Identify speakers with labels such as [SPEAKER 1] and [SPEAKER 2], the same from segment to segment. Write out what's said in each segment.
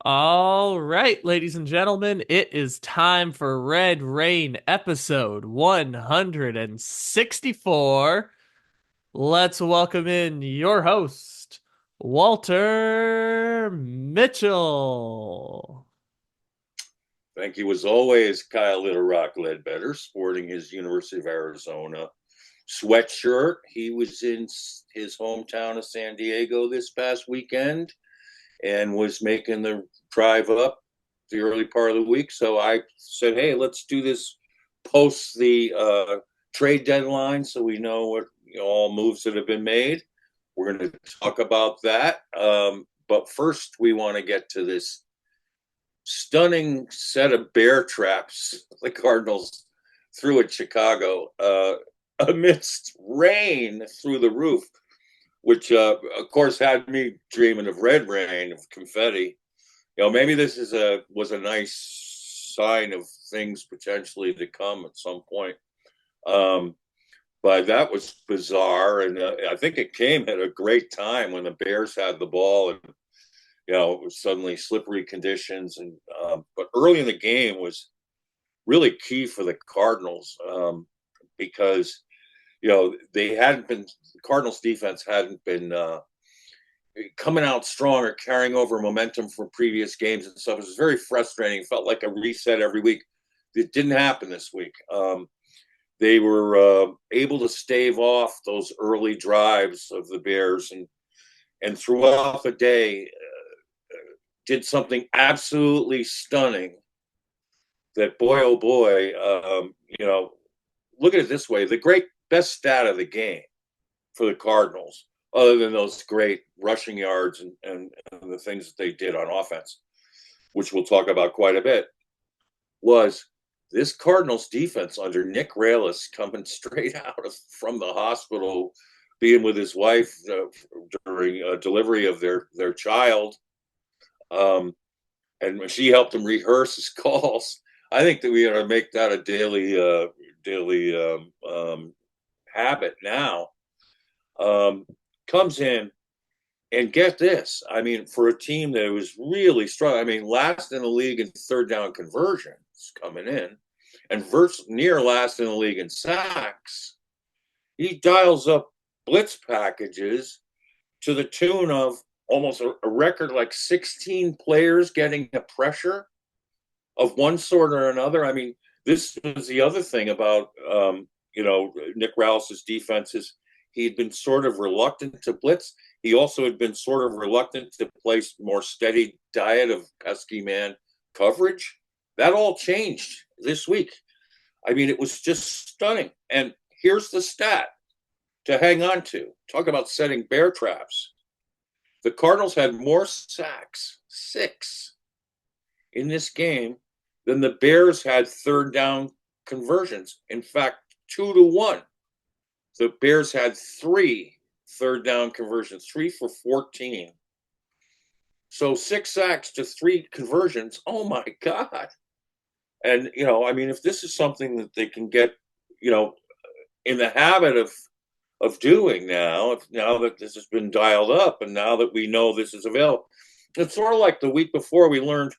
[SPEAKER 1] All right, ladies and gentlemen, it is time for Red Rain episode 164. Let's welcome in your host, Walter Mitchell.
[SPEAKER 2] Thank you, as always, Kyle Little Rock Ledbetter, sporting his University of Arizona sweatshirt. He was in his hometown of San Diego this past weekend and was making the drive up the early part of the week. So I said, hey, let's do this post the trade deadline so we know what all moves that have been made. We're going to talk about that. But first, we want to get to this stunning set of bear traps the Cardinals threw at Chicago amidst rain through the roof, which of course had me dreaming of red rain, of confetti. Maybe this was a nice sign of things potentially to come at some point. Um, but that was bizarre, and I think it came at a great time when the Bears had the ball, and it was suddenly slippery conditions. And but early in the game was really key for the Cardinals because they hadn't been the Cardinals defense hadn't been coming out strong or carrying over momentum from previous games and stuff. It was very frustrating. It felt like a reset every week. It didn't happen this week. They were able to stave off those early drives of the Bears, and throughout the day did something absolutely stunning. That boy, oh boy, look at it this way: the great best stat of the game for the Cardinals, other than those great rushing yards and the things that they did on offense, which we'll talk about quite a bit, was this Cardinals defense under Nick Rallis coming straight from the hospital, being with his wife during delivery of their child, and she helped him rehearse his calls. I think that we ought to make that a daily habit now. Comes in and get this. I mean, for a team that was really strong, I mean, last in the league in third down conversions coming in, and near last in the league in sacks, he dials up blitz packages to the tune of almost a record like 16 players getting a pressure of one sort or another. I mean, this was the other thing about Nick Rallis's defenses. He had been sort of reluctant to blitz. He also had been sort of reluctant to place more steady diet of pesky man coverage. That all changed this week. I mean, it was just stunning. And here's the stat to hang on to. Talk about setting bear traps. The Cardinals had more sacks, 6, in this game than the Bears had third down conversions. In fact, 2-1. The Bears had 3 third down conversions, 3 for 14. So 6 sacks to 3 conversions. Oh my God. And, I mean, if this is something that they can get, in the habit of doing now that this has been dialed up and now that we know this is available, it's sort of like the week before we learned,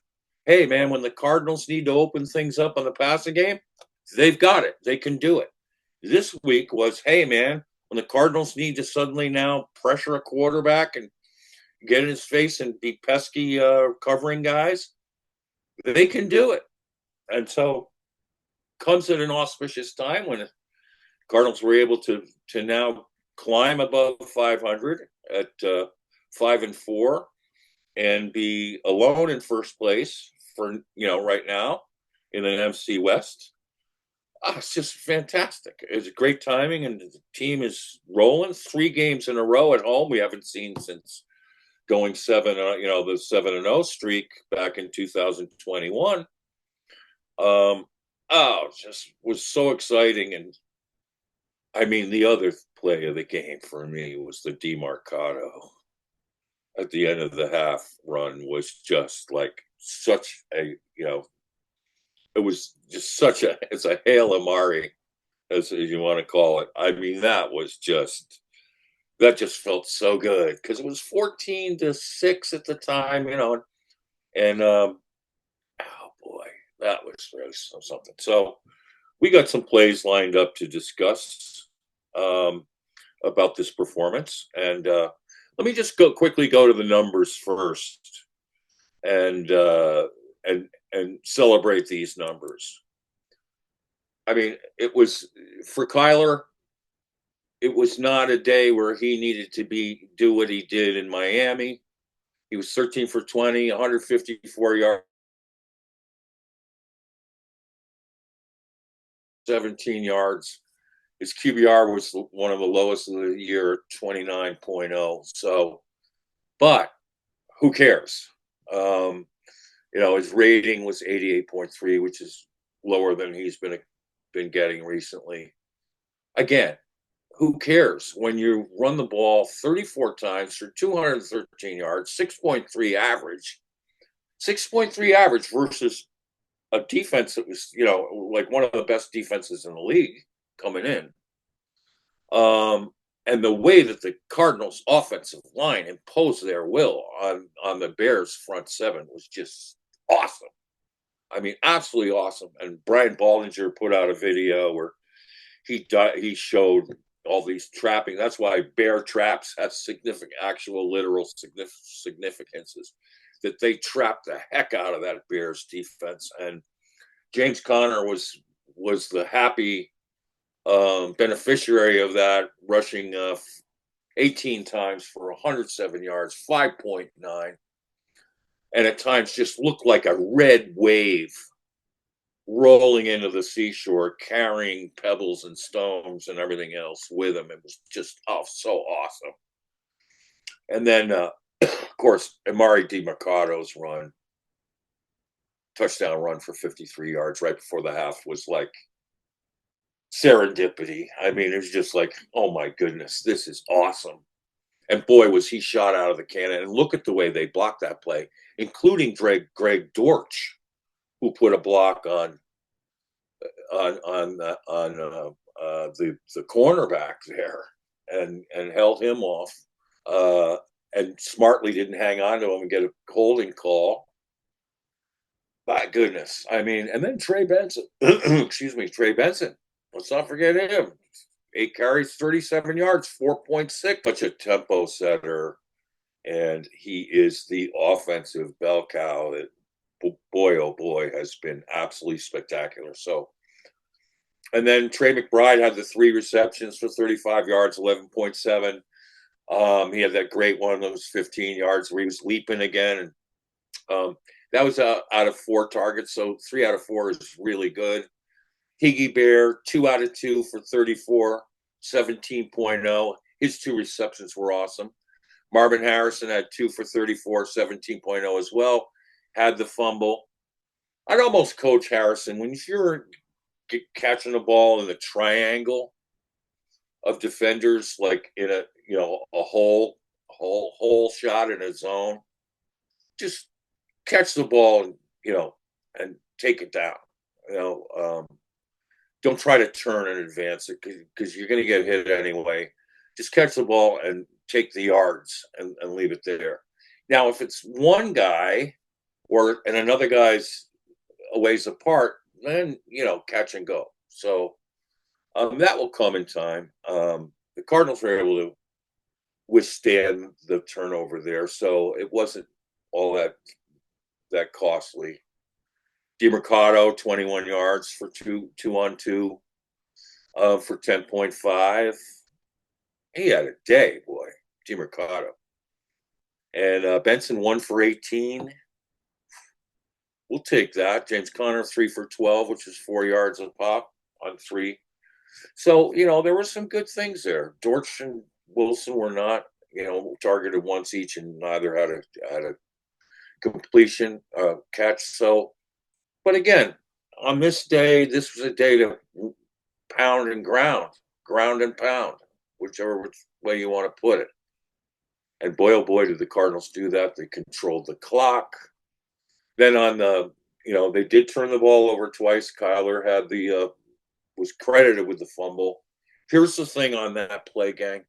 [SPEAKER 2] hey, man, when the Cardinals need to open things up on the passing game, they've got it. They can do it. This week was, hey, man, when the Cardinals need to suddenly now pressure a quarterback and get in his face and be pesky covering guys, they can do it. And so comes at an auspicious time when the Cardinals were able to now climb above 500 at 5-4 and be alone in first place for right now in the NFC West. It's just fantastic. It's great timing, and the team is rolling 3 games in a row at home. We haven't seen since going the 7-0 streak back in 2021. It just was so exciting. And I mean, the other play of the game for me was the DeMarcado at the end of the half run was just like such a, it was just it's a Hail Amari, as you want to call it. I mean, that just felt so good because it was 14-6 at the time, And oh boy, that was really something. So we got some plays lined up to discuss um, about this performance, and let me just quickly go to the numbers first, and and celebrate these numbers. I mean, it was for Kyler. It was not a day where he needed to do what he did in Miami. He was 13 for 20, 154 yards, 17 yards. His QBR was one of the lowest of the year, 29.0. So, but who cares? Um, his rating was 88.3, which is lower than he's been getting recently. Again, who cares when you run the ball 34 times for 213 yards, 6.3 average, 6.3 average versus a defense that was, like one of the best defenses in the league coming in. And the way that the Cardinals offensive line imposed their will on the Bears front seven was just awesome. I mean, absolutely awesome. And Brian Baldinger put out a video where he showed all these trapping. That's why bear traps have significant, actual, literal significances. That they trapped the heck out of that Bears defense. And James Conner was the happy beneficiary of that, rushing 18 times for 107 yards, 5.9, and at times just looked like a red wave rolling into the seashore, carrying pebbles and stones and everything else with him. It was just so awesome. And then, of course, Amari DiMercado's touchdown run for 53 yards right before the half was like serendipity. I mean, it was just like, oh my goodness, this is awesome. And boy, was he shot out of the cannon. And look at the way they blocked that play, including Greg Dortch, who put a block on the cornerback there and held him off, and smartly didn't hang on to him and get a holding call. My goodness, I mean, and then Trey Benson, excuse me, Trey Benson. Let's not forget him. 8 carries, 37 yards, 4.6. Such a tempo setter, and he is the offensive bell cow that, boy, oh boy, has been absolutely spectacular. So, and then Trey McBride had the 3 receptions for 35 yards, 11.7. He had that great one, those 15 yards where he was leaping again. And that was out of 4 targets. So 3 out of 4 is really good. Higgy Bear, 2 out of 2 for 34, 17.0. His 2 receptions were awesome. Marvin Harrison had 2 for 34, 17.0 as well. Had the fumble. I'd almost coach Harrison when you're catching the ball in the triangle of defenders, like in a whole shot in a zone. Just catch the ball and take it down. Don't try to turn and advance it because you're going to get hit anyway. Just catch the ball and take the yards and leave it there. Now, if it's one guy and another guy's a ways apart, then catch and go. So that will come in time. The Cardinals were able to withstand the turnover there, so it wasn't all that costly. DiMercado, 21 yards for 2-on-2 for 10.5. He had a day, boy, DiMercado. And Benson, 1 for 18. We'll take that. James Conner, 3 for 12, which is 4 yards a pop on 3. So, there were some good things there. Dortch and Wilson were not, targeted once each, and neither had a completion catch. So, but again, on this day, this was a day to pound and ground and pound, whichever way you want to put it. And boy, oh boy, did the Cardinals do that. They controlled the clock. Then they did turn the ball over twice. Kyler had was credited with the fumble. Here's the thing on that play, gang.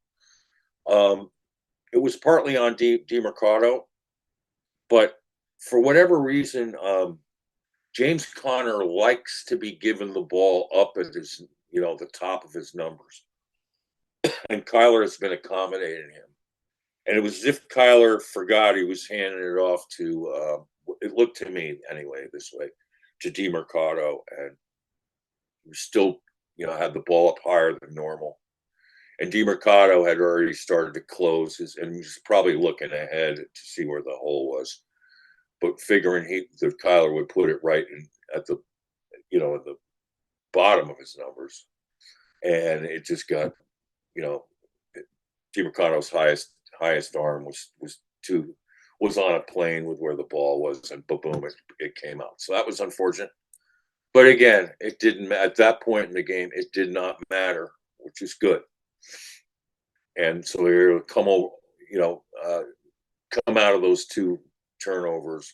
[SPEAKER 2] It was partly on DiMercado, but for whatever reason, James Conner likes to be given the ball up at his, the top of his numbers, and Kyler has been accommodating him. And it was as if Kyler forgot he was handing it off to. It looked to me anyway this way, to DeMercado, and he was still, had the ball up higher than normal. And DeMercado had already started to close his, and he was probably looking ahead to see where the hole was, but figuring that Kyler would put it right at the, at the bottom of his numbers, and it just got, you know, DeMercado's highest arm was on a plane with where the ball was, and boom, it came out. So that was unfortunate. But again, it didn't at that point in the game. It did not matter, which is good. And so we were able to come over, come out of those two turnovers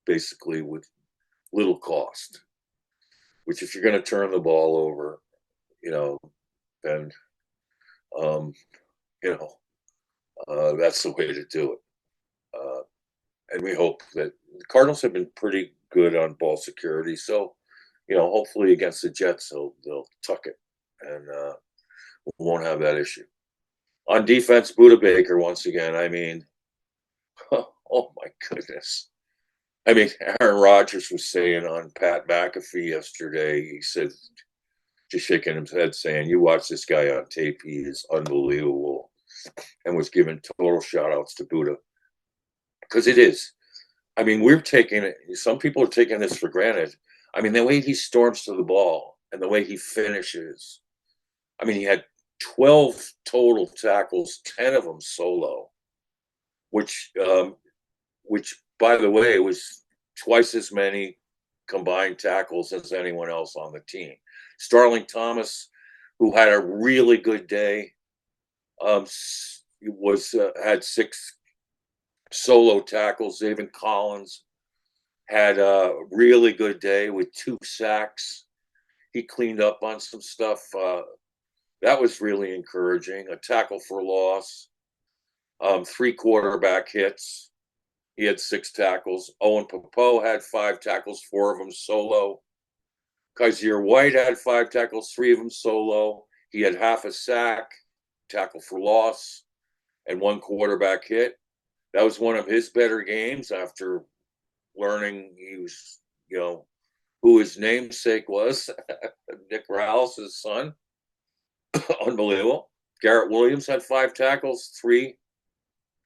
[SPEAKER 2] basically with little cost. Which, if you're going to turn the ball over, then that's the way to do it. And we hope that the Cardinals have been pretty good on ball security. So, hopefully against the Jets, they'll tuck it, and we won't have that issue. On defense, Buda Baker once again. I mean, oh my goodness. I mean, Aaron Rodgers was saying on Pat McAfee yesterday, he said, just shaking his head, saying, "You watch this guy on tape, he is unbelievable," and was giving total shout outs to Buda. Because it is. I mean, some people are taking this for granted. I mean, the way he storms to the ball and the way he finishes. I mean, he had 12 total tackles, 10 of them solo, which, by the way, was twice as many combined tackles as anyone else on the team. Starling Thomas, who had a really good day, had 6 solo tackles. Zaven Collins had a really good day with 2 sacks. He cleaned up on some stuff. That was really encouraging. A tackle for loss, 3 quarterback hits. He had 6 tackles. Owen Popo had 5 tackles, 4 of them solo. Kaiser White had 5 tackles, 3 of them solo. He had half a sack, tackle for loss, and 1 quarterback hit. That was one of his better games after learning he was, who his namesake was, Nick Rallis' son. Unbelievable. Garrett Williams had 5 tackles, 3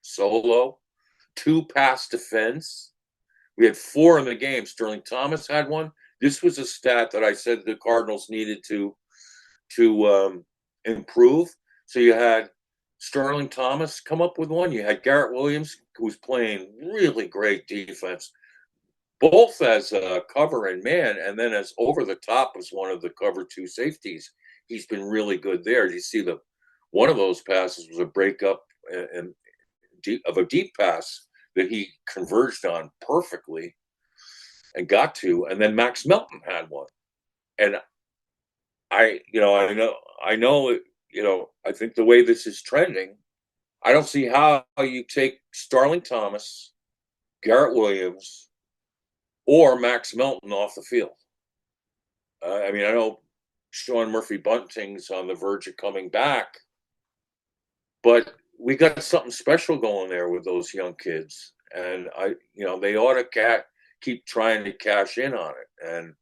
[SPEAKER 2] solo, 2 pass defense. We had 4 in the game. Sterling Thomas had 1. This was a stat that I said the Cardinals needed to improve. So you had Sterling Thomas come up with 1. You had Garrett Williams, who was playing really great defense, both as a cover and man, and then as over the top as one of the cover 2 safeties. He's been really good there. You see one of those passes was a breakup of a deep pass that he converged on perfectly and got to, and then Max Melton had 1. And I think the way this is trending, I don't see how you take Starling Thomas, Garrett Williams, or Max Melton off the field. I mean, I know Sean Murphy-Bunting's on the verge of coming back, but we got something special going there with those young kids, and they ought to keep trying to cash in on it, and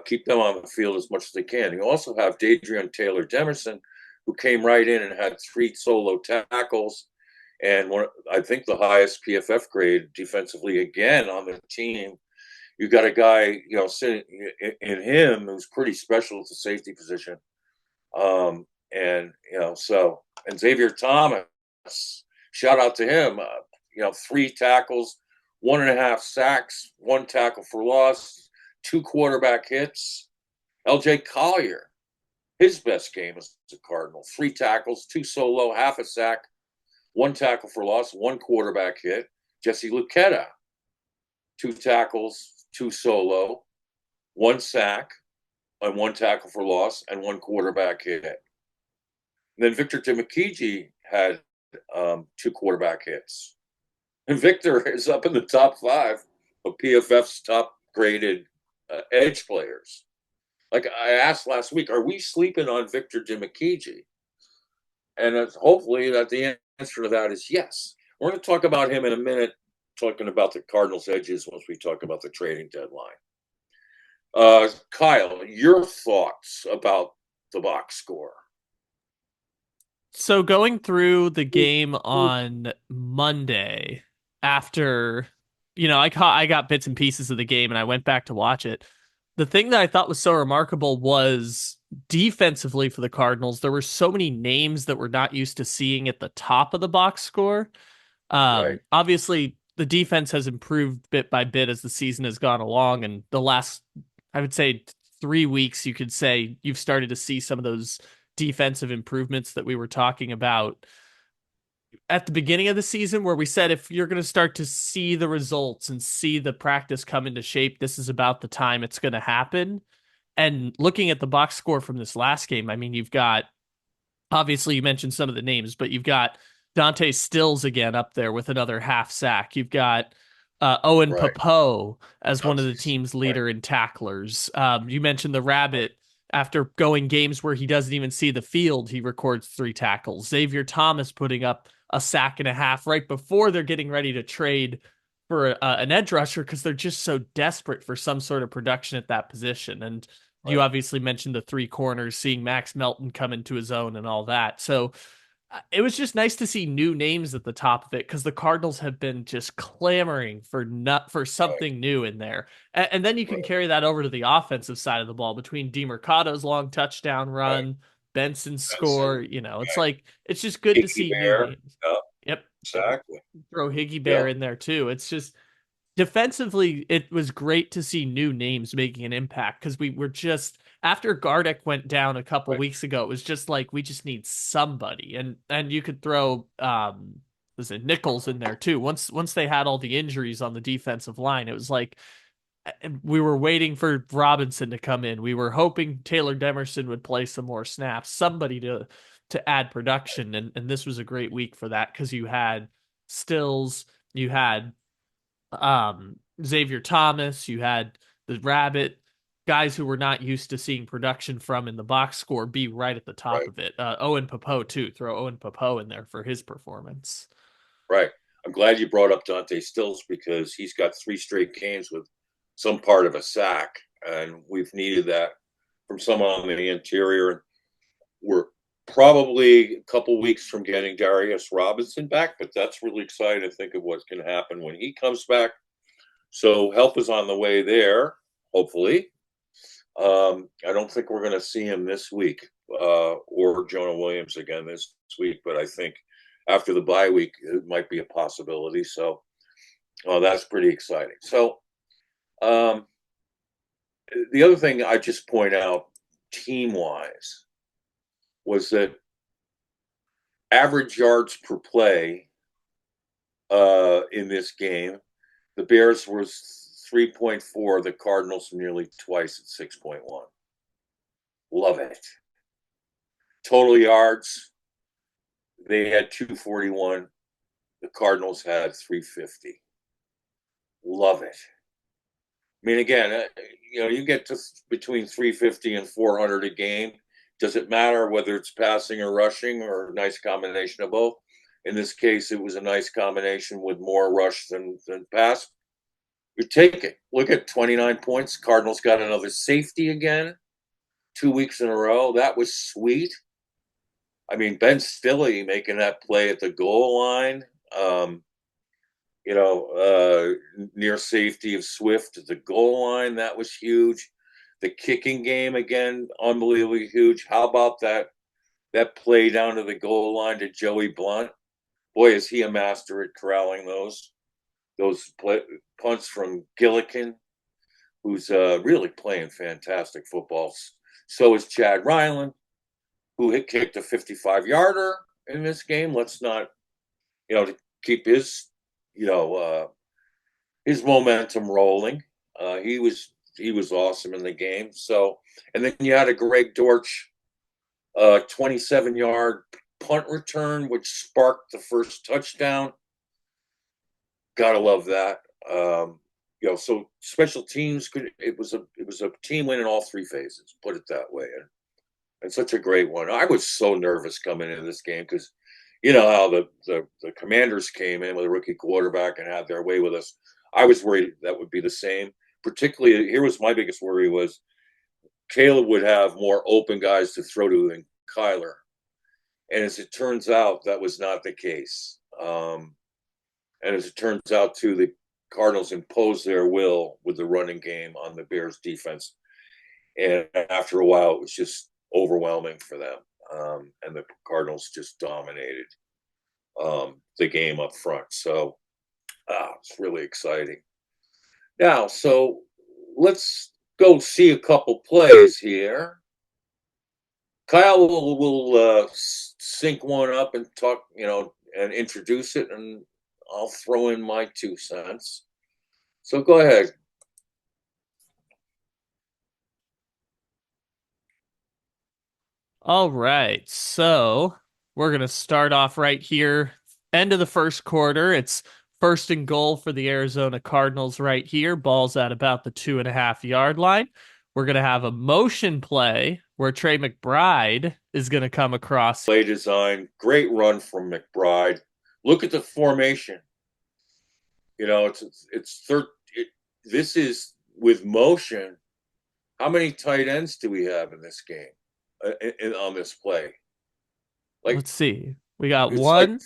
[SPEAKER 2] keep them on the field as much as they can. You also have Dadrian Taylor Demerson, who came right in and had 3 solo tackles, and I think the highest PFF grade defensively again on the team. You got a guy, sitting in him who's pretty special at the safety position. And Xavier Thomas, shout out to him, 3 tackles, 1.5 sacks, 1 tackle for loss, 2 quarterback hits. LJ Collier, his best game as a Cardinal, 3 tackles, 2 solo, half a sack, 1 tackle for loss, 1 quarterback hit. Jesse Luketa, 2 tackles, 2 solo, 1 sack, and 1 tackle for loss, and 1 quarterback hit. And then Victor Dimukeje had 2 quarterback hits. And Victor is up in the top 5 of PFF's top graded edge players. Like I asked last week, are we sleeping on Victor Dimukeje? And hopefully that the answer to that is yes. We're going to talk about him in a minute, talking about the Cardinals' edges once we talk about the trading deadline. Kyle, your thoughts about the box score?
[SPEAKER 1] So going through the game on Monday after, I got bits and pieces of the game and I went back to watch it. The thing that I thought was so remarkable was defensively for the Cardinals, there were so many names that we're not used to seeing at the top of the box score.
[SPEAKER 2] Right,
[SPEAKER 1] Obviously, the defense has improved bit by bit as the season has gone along, and the last, I would say, 3 weeks, you could say you've started to see some of those defensive improvements that we were talking about at the beginning of the season, where we said if you're going to start to see the results and see the practice come into shape, this is about the time it's going to happen. And looking at the box score from this last game, I mean, you've got obviously you mentioned some of the names, but you've got Dante Stills again up there with another half sack. You've got Owen
[SPEAKER 2] right.
[SPEAKER 1] Pappoe as one of the
[SPEAKER 2] Nazis.
[SPEAKER 1] team's
[SPEAKER 2] Right,
[SPEAKER 1] leader in tacklers. You mentioned the
[SPEAKER 2] right,
[SPEAKER 1] Rabbit. After going games where he doesn't even see the field, he records 3 tackles. Xavier Thomas putting up a sack and a half right before they're getting ready to trade for an edge rusher because they're just so desperate for some sort of production at that position. And you
[SPEAKER 2] right.
[SPEAKER 1] obviously mentioned the 3 corners, seeing Max Melton come into his own and all that. So it was just nice to see new names at the top of it because the Cardinals have been just clamoring for
[SPEAKER 2] Right,
[SPEAKER 1] something new in there. And then you can
[SPEAKER 2] right.
[SPEAKER 1] carry that over to the offensive side of the ball between DeMercado's long touchdown
[SPEAKER 2] Right.
[SPEAKER 1] run, Benson's score.
[SPEAKER 2] Benson,
[SPEAKER 1] It's
[SPEAKER 2] right.
[SPEAKER 1] like it's just good to
[SPEAKER 2] Hickey
[SPEAKER 1] see new
[SPEAKER 2] Bear.
[SPEAKER 1] names.
[SPEAKER 2] Yep,
[SPEAKER 1] Yep.
[SPEAKER 2] exactly.
[SPEAKER 1] Throw Higgy Bear
[SPEAKER 2] Yep.
[SPEAKER 1] in there too. It's just defensively, it was great to see new names making an impact because we were just after Gardeck went down a couple
[SPEAKER 2] Right.
[SPEAKER 1] weeks ago, it was just like we just need somebody, and you could throw was it Nichols in there too. Once they had all the injuries on the defensive line, it was like we were waiting for Robinson to come in. We were hoping Taylor Demerson would play some more snaps, somebody to add production, and this was a great week for that because you had Stills, you had Xavier Thomas, you had the Rabbit, guys who were not used to seeing production from in the box score be right at the top
[SPEAKER 2] Right.
[SPEAKER 1] of it. Owen Pappoe too, throw Owen Pappoe in there for his performance.
[SPEAKER 2] Right. I'm glad you brought up Dante Stills because he's got 3 straight games with some part of a sack, and we've needed that from someone on the interior. We're probably a couple weeks from getting Darius Robinson back, but that's really exciting to think of what can happen when he comes back. So help is on the way there, hopefully. I don't think we're going to see him this week or Jonah Williams again this week, but I think after the bye week, it might be a possibility. So that's pretty exciting. So um, the other thing I just point out team wise was that average yards per play in this game, the Bears was 3.4, the Cardinals nearly twice at 6.1. Love it. Total yards, they had 241. The Cardinals had 350. Love it. I mean, again, you get to between 350 and 400 a game. Does it matter whether it's passing or rushing or a nice combination of both? In this case, it was a nice combination with more rush than pass. You take it. Look at 29 points. Cardinals got another safety again, 2 weeks in a row. That was sweet. I mean, Ben Stille making that play at the goal line. Um, near safety of Swift at the goal line. That was huge. The kicking game again, unbelievably huge. How about that play down to the goal line to Joey Blunt? Boy, is he a master at corralling those punts from Gillikin, who's really playing fantastic football. So is Chad Ryland, who kicked a 55-yarder in this game. Let's not, to keep you know, uh, his momentum rolling. He was awesome in the game. So, and then you had a Greg Dortch 27-yard punt return, which sparked the first touchdown. Gotta love that. So special teams it was a team win in all three phases, put it that way. And such a great one. I was so nervous coming into this game because you know how the Commanders came in with a rookie quarterback and had their way with us. I was worried that would be the same. Particularly, here was my biggest worry was Caleb would have more open guys to throw to than Kyler. And as it turns out, that was not the case. And as it turns out, too, the Cardinals imposed their will with the running game on the Bears defense. And after a while, it was just overwhelming for them. And the Cardinals just dominated the game up front. So it's really exciting. Now, so let's go see a couple plays here. Kyle will sync one up and talk, and introduce it, and I'll throw in my 2 cents. So go ahead.
[SPEAKER 1] All right. So we're going to start off right here. End of the first quarter. It's first and goal for the Arizona Cardinals right here. Ball's at about the 2.5-yard line. We're going to have a motion play where Trey McBride is going to come across.
[SPEAKER 2] Play design, great run from McBride. Look at the formation. This is with motion. How many tight ends do we have in this game? On this play?
[SPEAKER 1] Let's see. We got
[SPEAKER 2] it's
[SPEAKER 1] 1,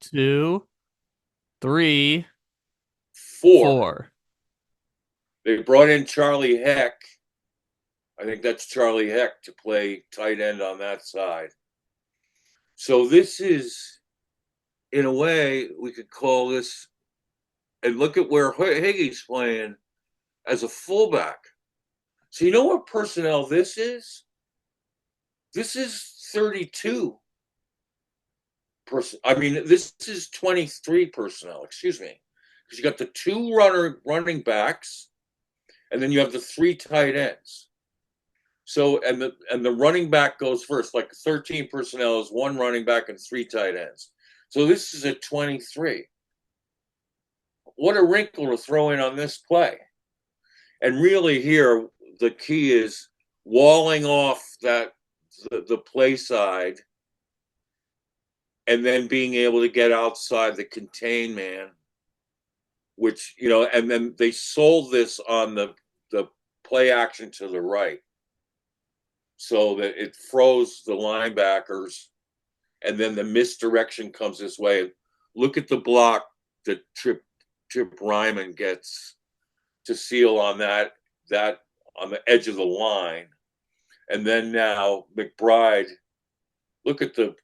[SPEAKER 1] 2, 3,
[SPEAKER 2] 4.
[SPEAKER 1] 4.
[SPEAKER 2] They brought in Charlie Heck. I think that's Charlie Heck to play tight end on that side. So this is, in a way, we could call this, and look at where Higgie's playing as a fullback. So you know what personnel this is? This is 32. This is 23 personnel, excuse me. Because you got the 2 running backs, and then you have the 3 tight ends. So and the running back goes first, like 13 personnel is 1 running back and 3 tight ends. So this is a 23. What a wrinkle to throw in on this play. And really here, the key is walling off the play side and then being able to get outside the contain man, which, and then they sold this on the play action to the right so that it froze the linebackers, and then the misdirection comes this way. Look at the block that Trip Ryman gets to seal on that on the edge of the line. And then now McBride, look at the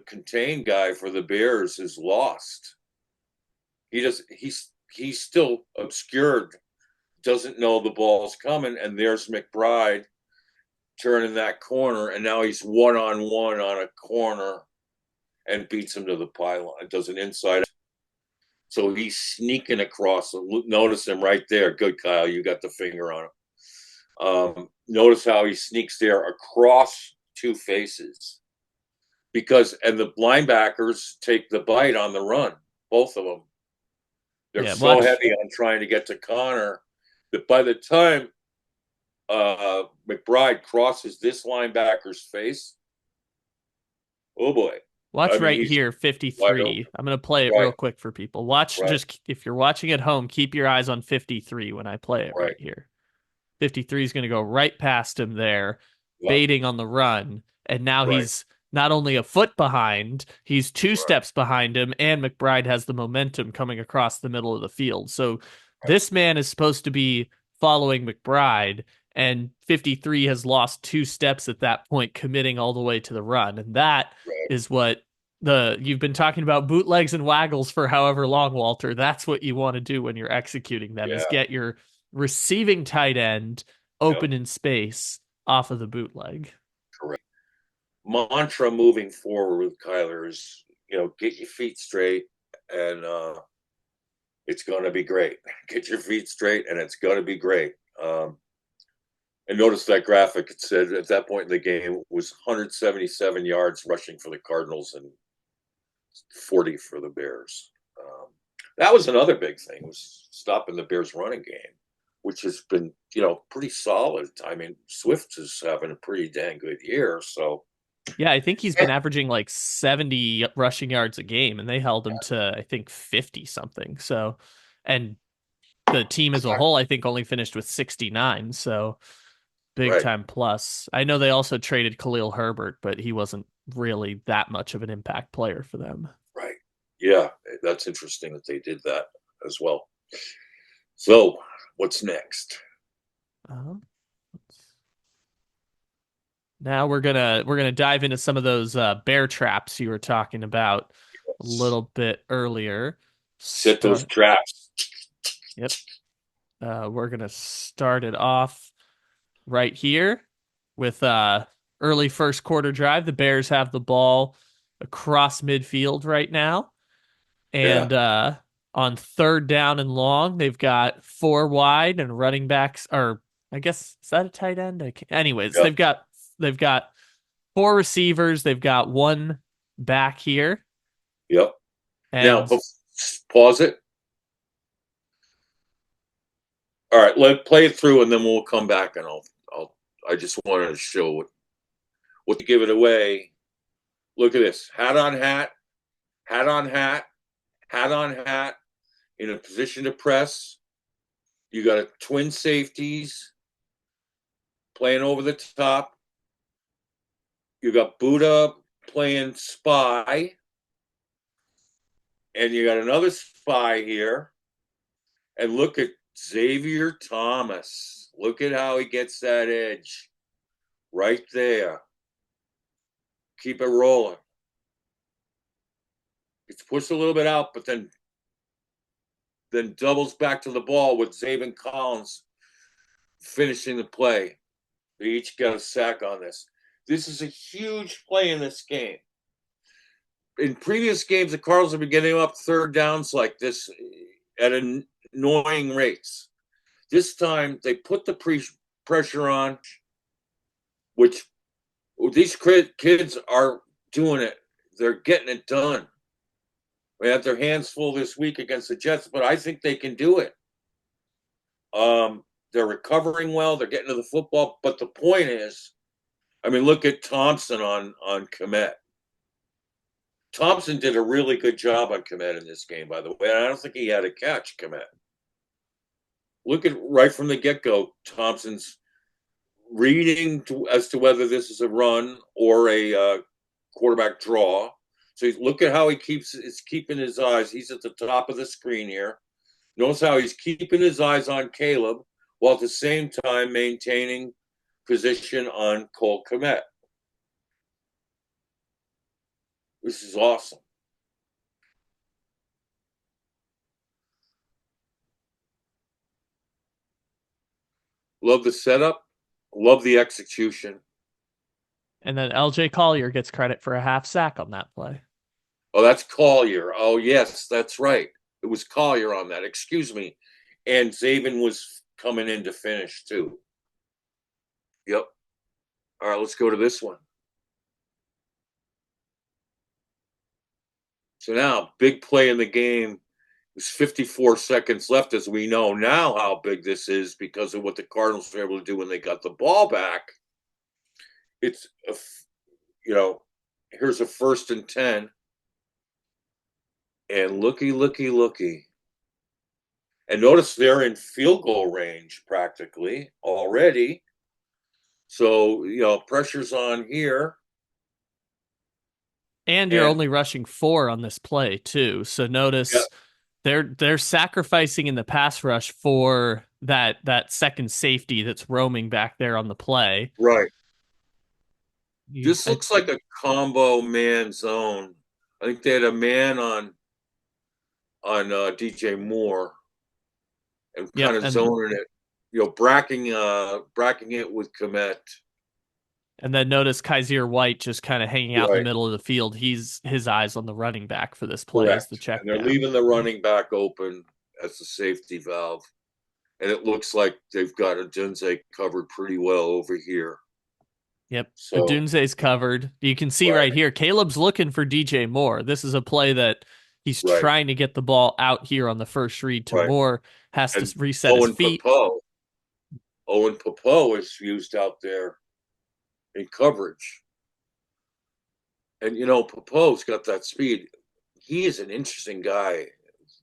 [SPEAKER 2] contain guy for the Bears is lost. He's still obscured, doesn't know the ball's coming, and there's McBride turning that corner, and now he's one-on-one on a corner and beats him to the pylon. Does an inside. So he's sneaking across. Notice him right there. Good, Kyle. You got the finger on him. Notice how he sneaks there across 2 faces. And the linebackers take the bite on the run, both of them. They're so heavy on trying to get to Connor that by the time McBride crosses this linebacker's face, oh boy.
[SPEAKER 1] Watch here, 53. I'm going to play it real quick for people. Watch, just if you're watching at home, keep your eyes on 53 when I play it right here. 53 is going to go right past him there, baiting on the run. And now he's not only a foot behind, he's 2 steps behind him, and McBride has the momentum coming across the middle of the field. So this man is supposed to be following McBride, and 53 has lost 2 steps at that point, committing all the way to the run. And that is what you've been talking about bootlegs and waggles for however long, Walter. That's what you want to do when you're executing them, is get your receiving tight end open in space off of the bootleg.
[SPEAKER 2] Correct. Mantra moving forward with Kyler is, get your feet straight, and it's going to be great. Get your feet straight, and it's going to be great. And notice that graphic. It said at that point in the game it was 177 yards rushing for the Cardinals and 40 for the Bears. That was another big thing, was stopping the Bears running game, which has been, pretty solid. I mean, Swift is having a pretty dang good year. So,
[SPEAKER 1] Yeah, I think he's been averaging like 70 rushing yards a game, and they held him to, I think, 50 something. So, and the team as a whole, I think, only finished with 69. So, big
[SPEAKER 2] right,
[SPEAKER 1] time plus. I know they also traded Khalil Herbert, but he wasn't really that much of an impact player for them.
[SPEAKER 2] right. Yeah, that's interesting that they did that as well. So, what's next?
[SPEAKER 1] Uh-huh. Now we're gonna dive into some of those bear traps you were talking about a little bit earlier.
[SPEAKER 2] Set those
[SPEAKER 1] Start.
[SPEAKER 2] traps.
[SPEAKER 1] Yep. We're gonna start it off right here with early first quarter drive. The Bears have the ball across midfield right now,
[SPEAKER 2] Yeah,
[SPEAKER 1] and on third down and long, they've got four wide and running backs. Or I guess is that a tight end? Anyways,
[SPEAKER 2] yep,
[SPEAKER 1] they've got four receivers. They've got one back here,
[SPEAKER 2] yep. Now,
[SPEAKER 1] and
[SPEAKER 2] pause it. All right, let play it through, and then we'll come back, and I just wanted to show what to give it away. Look at this: hat on hat, hat on hat, hat on hat. In a position to press. You got a twin safeties playing over the top. You got Buddha playing spy, and you got another spy here. And look at Xavier Thomas. Look at how he gets that edge right there. Keep it rolling. It's pushed a little bit out, but then doubles back to the ball with Zaven Collins finishing the play. They each got a sack on this. This is a huge play in this game. In previous games, the Cardinals have been getting up third downs like this at annoying rates. This time, they put the pressure on, which these kids are doing it. They're getting it done. They have their hands full this week against the Jets, but I think they can do it. They're recovering well. They're getting to the football. But the point is, I mean, look at Thompson on Komet. Thompson did a really good job on Komet in this game, by the way. I don't think he had a catch, Komet. Look at right from the get-go, Thompson's reading as to whether this is a run or a quarterback draw. So look at how is keeping his eyes. He's at the top of the screen here. Notice how he's keeping his eyes on Caleb while at the same time maintaining position on Cole Komet. This is awesome. Love the setup. Love the execution.
[SPEAKER 1] then LJ Collier gets credit for a half sack on that play.
[SPEAKER 2] Oh, that's Collier. Oh, yes, that's right. It was Collier on that. Excuse me. And Zaven was coming in to finish too. Yep. All right, let's go to this one. So now, big play in the game. There's 54 seconds left, as we know now how big this is because of what the Cardinals were able to do when they got the ball back. It's here's a 1st and 10. And looky. And notice they're in field goal range practically already. So, pressure's on here.
[SPEAKER 1] And you're only rushing four on this play too. So notice they're sacrificing in the pass rush for that second safety that's roaming back there on the play.
[SPEAKER 2] Right. This looks like a combo man zone. I think they had a man on DJ Moore and kind of zoning it, bracking it with Komet.
[SPEAKER 1] And then notice Kaiser White just kind of hanging out in the
[SPEAKER 2] Right.
[SPEAKER 1] middle of the field. His eyes on the running back for this play
[SPEAKER 2] Correct.
[SPEAKER 1] as the check
[SPEAKER 2] And they're
[SPEAKER 1] down.
[SPEAKER 2] leaving the running back open as the safety valve. And it looks like they've got Odunze covered pretty well over here.
[SPEAKER 1] Yep.
[SPEAKER 2] So
[SPEAKER 1] Odunze's covered. You can see right here, Caleb's looking for DJ Moore. This is a play that He's
[SPEAKER 2] right,
[SPEAKER 1] trying to get the ball out here on the first read to
[SPEAKER 2] right.
[SPEAKER 1] Moore, has
[SPEAKER 2] And
[SPEAKER 1] to reset his
[SPEAKER 2] Owen
[SPEAKER 1] feet.
[SPEAKER 2] Popo, Owen Popo is used out there in coverage. And Popo's got that speed. He is an interesting guy.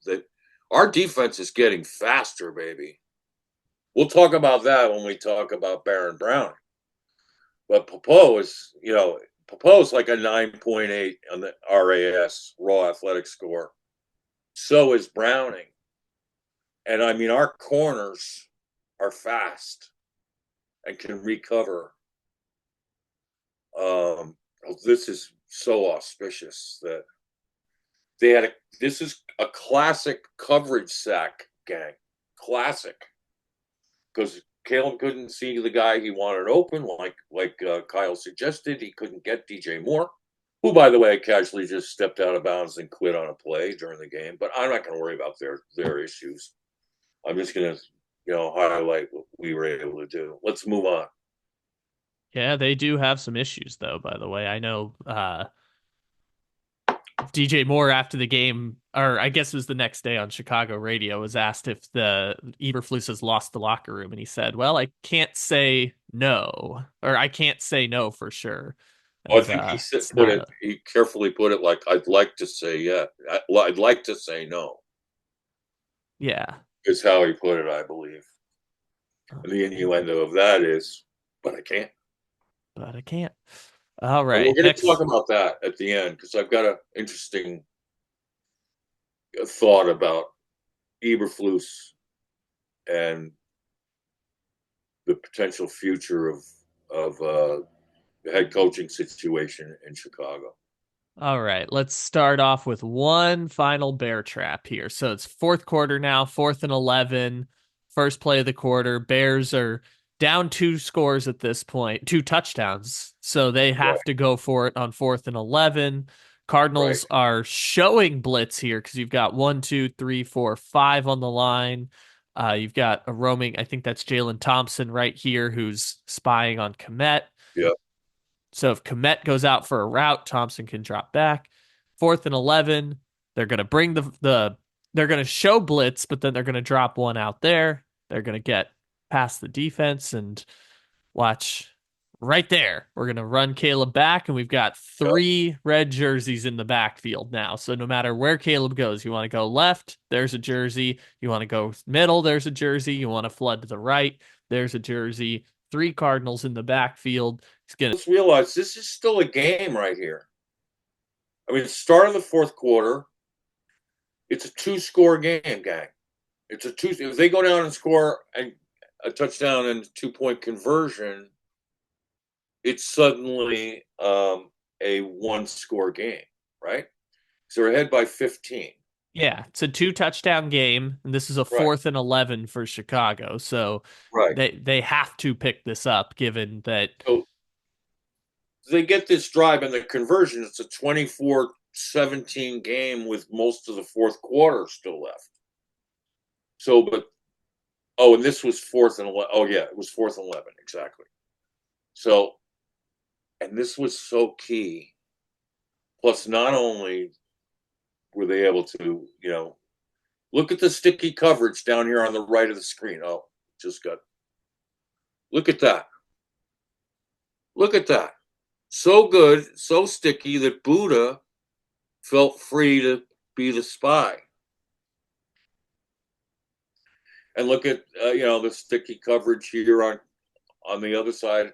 [SPEAKER 2] That our defense is getting faster, baby. We'll talk about that when we talk about Baron Brown. But Popo's like a 9.8 on the RAS, raw athletic score. So is Browning. And I mean, our corners are fast and can recover. Um, this is so auspicious that they had this is a classic coverage sack gang. Classic. Because Caleb couldn't see the guy he wanted open, like Kyle suggested. He couldn't get DJ Moore, who, by the way, casually just stepped out of bounds and quit on a play during the game. But I'm not going to worry about their issues. I'm just going to, highlight what we were able to do. Let's move on.
[SPEAKER 1] Yeah, they do have some issues, though, by the way. I know DJ Moore after the game, or I guess it was the next day on Chicago radio, was asked if the Eberflus has lost the locker room, and he said, "Well, I can't say no, or I can't say no for sure,
[SPEAKER 2] Well, I
[SPEAKER 1] as
[SPEAKER 2] think
[SPEAKER 1] it's not a
[SPEAKER 2] he carefully put it like, I'd like to say yeah. I'd like to say no,
[SPEAKER 1] yeah."
[SPEAKER 2] is how he put it, I believe. And the innuendo of that is, but I can't.
[SPEAKER 1] But I can't. All
[SPEAKER 2] And we're
[SPEAKER 1] right,
[SPEAKER 2] going to talk
[SPEAKER 1] next.
[SPEAKER 2] about that at the end because I've got an interesting thought about Eberflus and the potential future of the head coaching situation in Chicago.
[SPEAKER 1] All right, let's start off with one final bear trap here. So it's fourth quarter now, 4th and 11, first play of the quarter. Bears are down 2 scores at this point, 2 touchdowns. So they have
[SPEAKER 2] Right,
[SPEAKER 1] to go for it on 4th and 11.
[SPEAKER 2] right,
[SPEAKER 1] Cardinals are showing blitz here because you've got 1, 2, 3, 4, 5 on the line. You've got a roaming, I think that's Jalen Thompson right here who's spying on Komet.
[SPEAKER 2] yeah,
[SPEAKER 1] So if Komet goes out for a route, Thompson can drop back. 4th and 11, they're going to bring they're going to show blitz, but then they're going to drop one out there. They're going to get past the defense and watch right there. We're going to run Caleb back, and we've got
[SPEAKER 2] yeah.
[SPEAKER 1] 3 red jerseys in the backfield now. So no matter where Caleb goes, you want to go left, there's a jersey. You want to go middle, there's a jersey. You want to flood to the right, there's a jersey. 3 Cardinals in the backfield. He's going to
[SPEAKER 2] Let's realize this is still a game right here. I mean, start of the fourth quarter. It's a two-score game, gang. It's a two. If they go down and score a touchdown and 2-point conversion, it's suddenly a one-score game, right? So they're ahead by 15.
[SPEAKER 1] Yeah, it's a 2 touchdown game, and this is a
[SPEAKER 2] Right,
[SPEAKER 1] 4th and 11 for Chicago. So
[SPEAKER 2] right.
[SPEAKER 1] they have to pick this up, given that.
[SPEAKER 2] So they get this drive and the conversion. It's a 24-17 game with most of the fourth quarter still left. So, but and this was 4th and 11. Oh yeah, it was 4th and 11 exactly. So, and this was so key. Plus, not only were they able to, look at the sticky coverage down here on the right of the screen. Oh, just got. Look at that. Look at that. So good, so sticky that Buddha felt free to be the spy. And look at the sticky coverage here on the other side.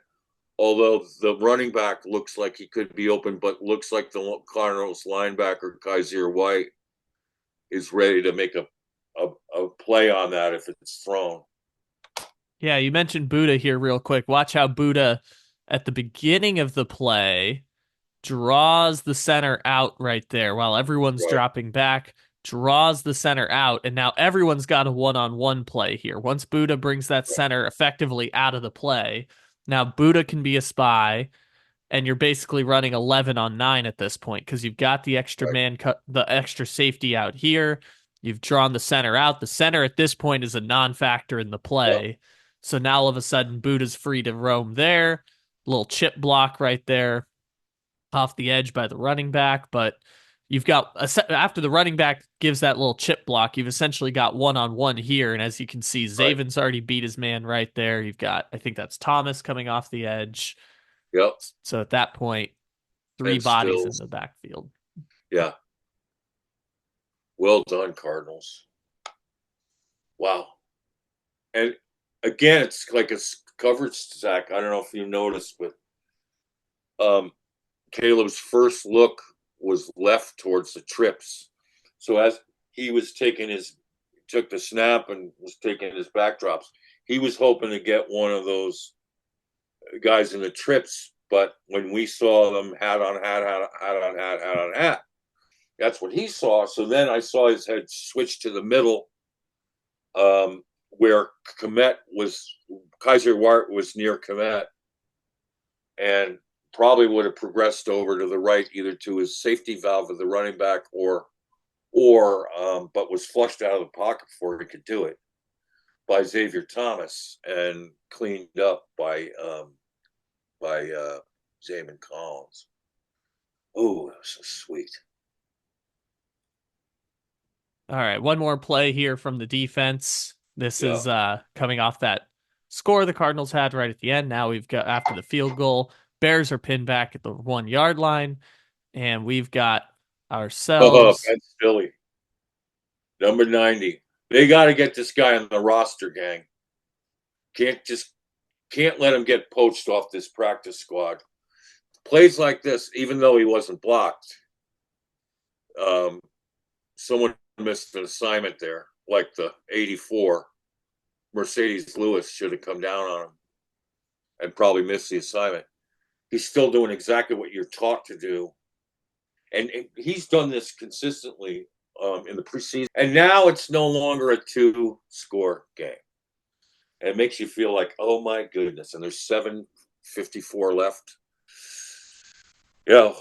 [SPEAKER 2] Although the running back looks like he could be open, but looks like the Cardinals linebacker Kaiser White is ready to make a play on that if it's thrown.
[SPEAKER 1] Yeah, you mentioned Buddha here real quick. Watch how Buddha at the beginning of the play draws the center out right there while everyone's
[SPEAKER 2] Right,
[SPEAKER 1] dropping back, draws the center out, and now everyone's got a one-on-one play here. Once Buddha brings that
[SPEAKER 2] right,
[SPEAKER 1] center effectively out of the play, now Buddha can be a spy, and you're basically running 11 on 9 at this point because you've got the extra
[SPEAKER 2] right.
[SPEAKER 1] the extra safety out here. You've drawn the center out. The center at this point is a non-factor in the
[SPEAKER 2] Yep.
[SPEAKER 1] play. So now all of a sudden Buddha's free to roam there. Little chip block right there off the edge by the running back, but you've got after the running back gives that little chip block, you've essentially got one-on-one here. And as you can see,
[SPEAKER 2] Right.
[SPEAKER 1] Zaven's already beat his man right there. You've got, I think that's Thomas coming off the edge.
[SPEAKER 2] Yep.
[SPEAKER 1] So at that point, three
[SPEAKER 2] And
[SPEAKER 1] bodies
[SPEAKER 2] still,
[SPEAKER 1] in the backfield.
[SPEAKER 2] yeah. Well done, Cardinals. Wow. And again, it's like a coverage sack. I don't know if you noticed, but Caleb's first look was left towards the trips. So as he was took the snap and was taking his backdrops, he was hoping to get one of those guys in the trips. But when we saw them hat on hat, hat on hat, that's what he saw. So then I saw his head switch to the middle, where Kaiser Wart was near Komet, and probably would have progressed over to the right, either to his safety valve of the running back or but was flushed out of the pocket before he could do it by Xavier Thomas and cleaned up by Zaven Collins. Oh, that was so sweet.
[SPEAKER 1] All right, one more play here from the defense. This
[SPEAKER 2] Yeah.
[SPEAKER 1] is coming off that score the Cardinals had right at the end. Now we've got after the field goal, Bears are pinned back at the 1 yard line, and we've got
[SPEAKER 2] Oh,
[SPEAKER 1] ourselves.
[SPEAKER 2] that's Philly. Number 90. They got to get this guy on the roster, gang. Can't let him get poached off this practice squad. Plays like this, even though he wasn't blocked, someone missed an assignment there, like the 84. Mercedes Lewis should have come down on him and probably missed the assignment. He's still doing exactly what you're taught to do. And he's done this consistently in the preseason. And now it's no longer a 2-score game. And it makes you feel like, oh my goodness. And there's 7:54 left. Yeah.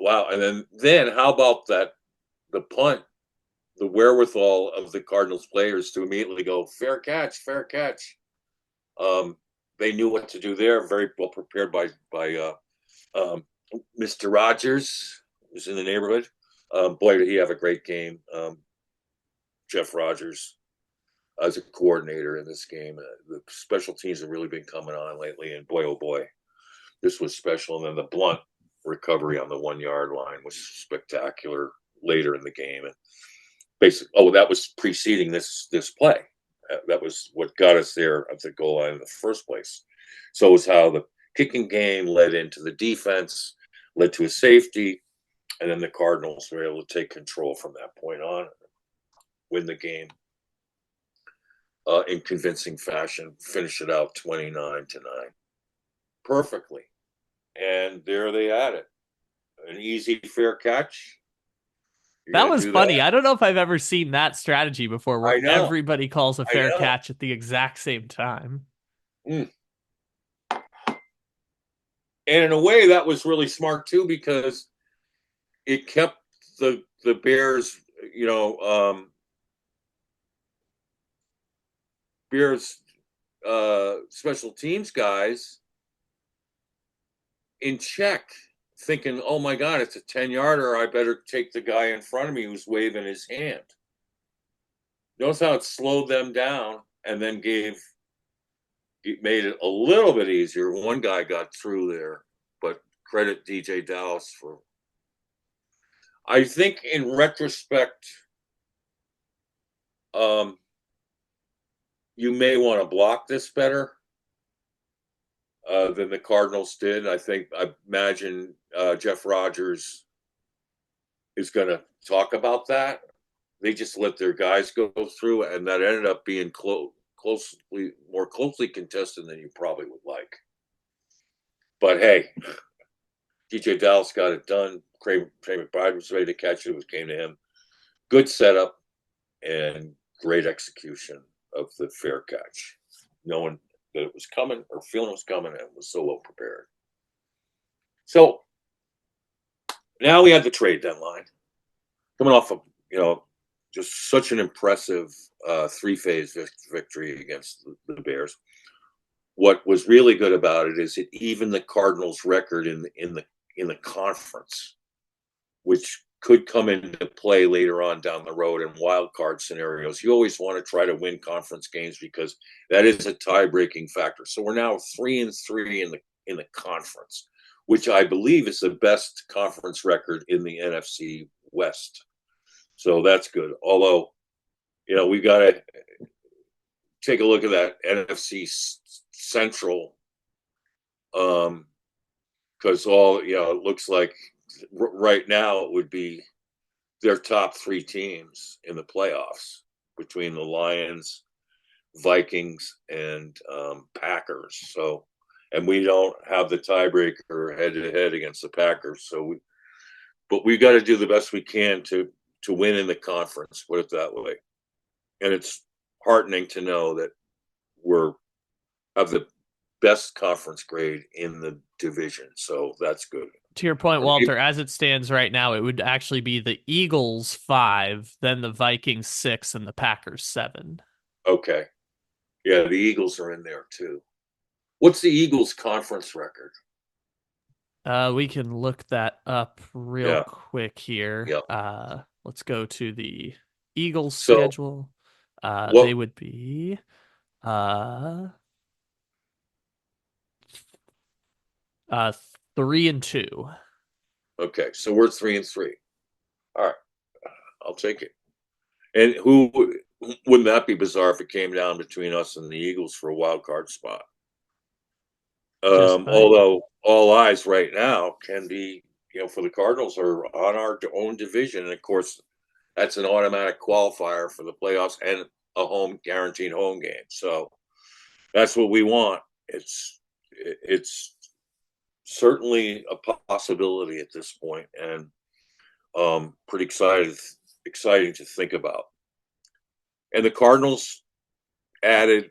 [SPEAKER 2] Wow. And then how about that? The punt, the wherewithal of the Cardinals players to immediately go, fair catch, fair catch. They knew what to do there. Very well prepared by Mr. Rogers, who's in the neighborhood. Boy, did he have a great game. Jeff Rogers as a coordinator in this game. The special teams have really been coming on lately, and boy, oh boy, this was special. And then the Blunt recovery on the 1 yard line was spectacular later in the game. And basically, that was preceding this play. That was what got us there at the goal line in the first place. So it was how the kicking game led into the defense, led to a safety, and then the Cardinals were able to take control from that point on, win the game in convincing fashion, finish it out 29-9. Perfectly. And there they had it. An easy, fair catch.
[SPEAKER 1] That was funny.
[SPEAKER 2] That?
[SPEAKER 1] I don't know if I've ever seen that strategy before where
[SPEAKER 2] I know.
[SPEAKER 1] everybody calls a fair catch at the exact same time.
[SPEAKER 2] Mm. And in a way, that was really smart too, because it kept the Bears, Bears special teams guys in check, thinking, oh my God, it's a 10-yarder. I better take the guy in front of me who's waving his hand. Notice how it slowed them down and then made it a little bit easier. One guy got through there, but credit DJ Dallas for. I think in retrospect, you may want to block this better than the Cardinals did. I imagine Jeff Rogers is going to talk about that. They just let their guys go through, and that ended up being more closely contested than you probably would like. But hey, DJ Dallas got it done. Trey McBride was ready to catch it. It came to him. Good setup and great execution of the fair catch, knowing that it was coming or feeling it was coming, and was so well prepared. So now we had the trade deadline coming off of just such an impressive 3-phase victory against the Bears. What was really good about it is it evened the Cardinals' record in the conference, which could come into play later on down the road in wild card scenarios. You always want to try to win conference games because that is a tie-breaking factor. So we're now 3-3 in the conference, which I believe is the best conference record in the NFC West. So that's good. Although, we got to take a look at that NFC Central, because it looks like right now it would be their top three teams in the playoffs between the Lions, Vikings, and Packers. So, and we don't have the tiebreaker head to head against the Packers. But we got to do the best we can to win in the conference. Put it that way. And it's heartening to know that we're have the best conference grade in the division. So that's good.
[SPEAKER 1] To your point, Walter, as it stands right now, it would actually be the Eagles 5, then the Vikings 6, and the Packers 7.
[SPEAKER 2] Okay. Yeah, the Eagles are in there too. What's the Eagles' conference record?
[SPEAKER 1] We can look that up real quick here.
[SPEAKER 2] Yep.
[SPEAKER 1] Let's go to the Eagles
[SPEAKER 2] So,
[SPEAKER 1] schedule. They would be 3-2.
[SPEAKER 2] Okay, so we're 3-3. All right, I'll take it. And who wouldn't that be bizarre if it came down between us and the Eagles for a wild card spot? Although all eyes right now can be, for the Cardinals are on our own division, and of course, that's an automatic qualifier for the playoffs and a home guaranteed home game. So that's what we want. It's certainly a possibility at this point, and pretty exciting to think about. And the Cardinals added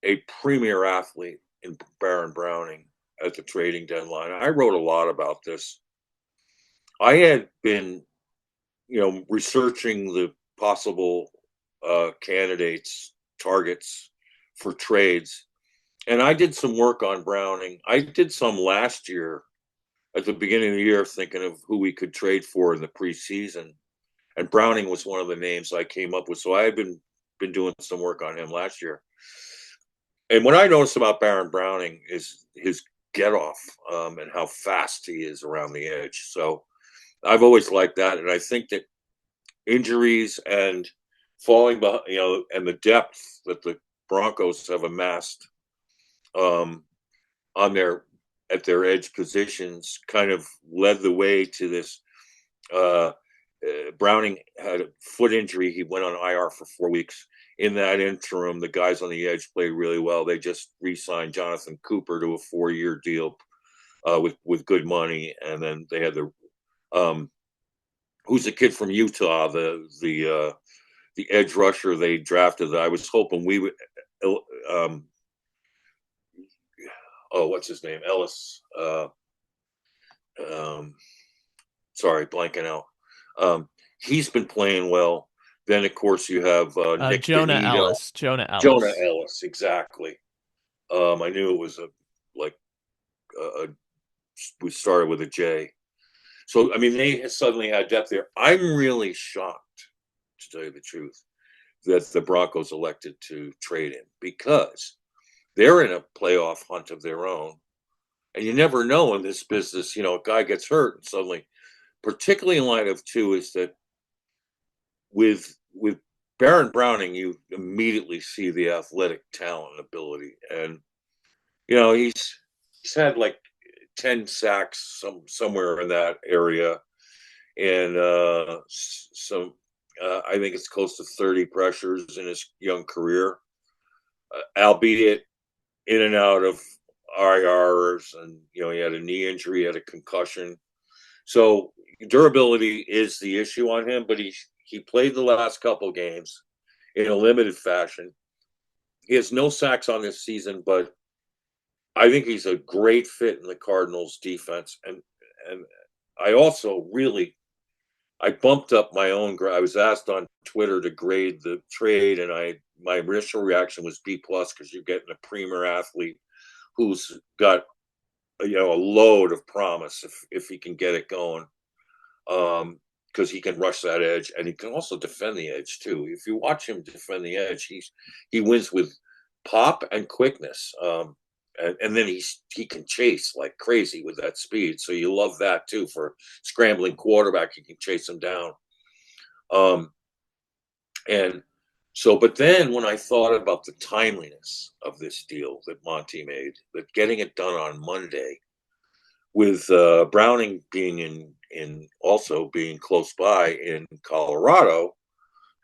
[SPEAKER 2] a premier athlete in Baron Browning at the trading deadline. I wrote a lot about this. I had been, researching the possible candidates, targets for trades, and I did some work on Browning. I did some last year at the beginning of the year, thinking of who we could trade for in the preseason, and Browning was one of the names I came up with. So I had been doing some work on him last year. And what I noticed about Baron Browning is his get off and how fast he is around the edge. So I've always liked that, and I think that injuries and falling behind, and the depth that the Broncos have amassed at their edge positions kind of led the way to this. Browning had a foot injury. He went on IR for 4 weeks. In that interim, the guys on the edge played really well. They just re-signed Jonathan Cooper to a 4-year deal with good money, and then they had the who's the kid from Utah, the edge rusher they drafted. That I was hoping we would. What's his name? Ellis. Sorry, blanking out. He's been playing well. Then, of course, you have Nick
[SPEAKER 1] Jonah
[SPEAKER 2] Benito.
[SPEAKER 1] Ellis. Jonah Ellis,
[SPEAKER 2] exactly. I knew it was we started with a J. So, I mean, they suddenly had depth there. I'm really shocked, to tell you the truth, that the Broncos elected to trade him, because they're in a playoff hunt of their own. And you never know in this business, a guy gets hurt and suddenly, particularly in light of too, is that with Baron Browning, you immediately see the athletic talent and ability. And, he's had like 10 sacks somewhere in that area. And I think it's close to 30 pressures in his young career, albeit in and out of IRs. And, he had a knee injury, he had a concussion. So durability is the issue on him, but he played the last couple games in a limited fashion. He has no sacks on this season, but I think he's a great fit in the Cardinals defense. And I also I bumped up my own grade. I was asked on Twitter to grade the trade, and my initial reaction was B+, because you're getting a premier athlete who's got a load of promise if he can get it going. because he can rush that edge and he can also defend the edge too. If you watch him defend the edge, he wins with pop and quickness. And then he can chase like crazy with that speed. So you love that too for scrambling quarterback. You can chase him down. And so, but then when I thought about the timeliness of this deal that Monty made, that getting it done on Monday, with Browning being in also being close by in Colorado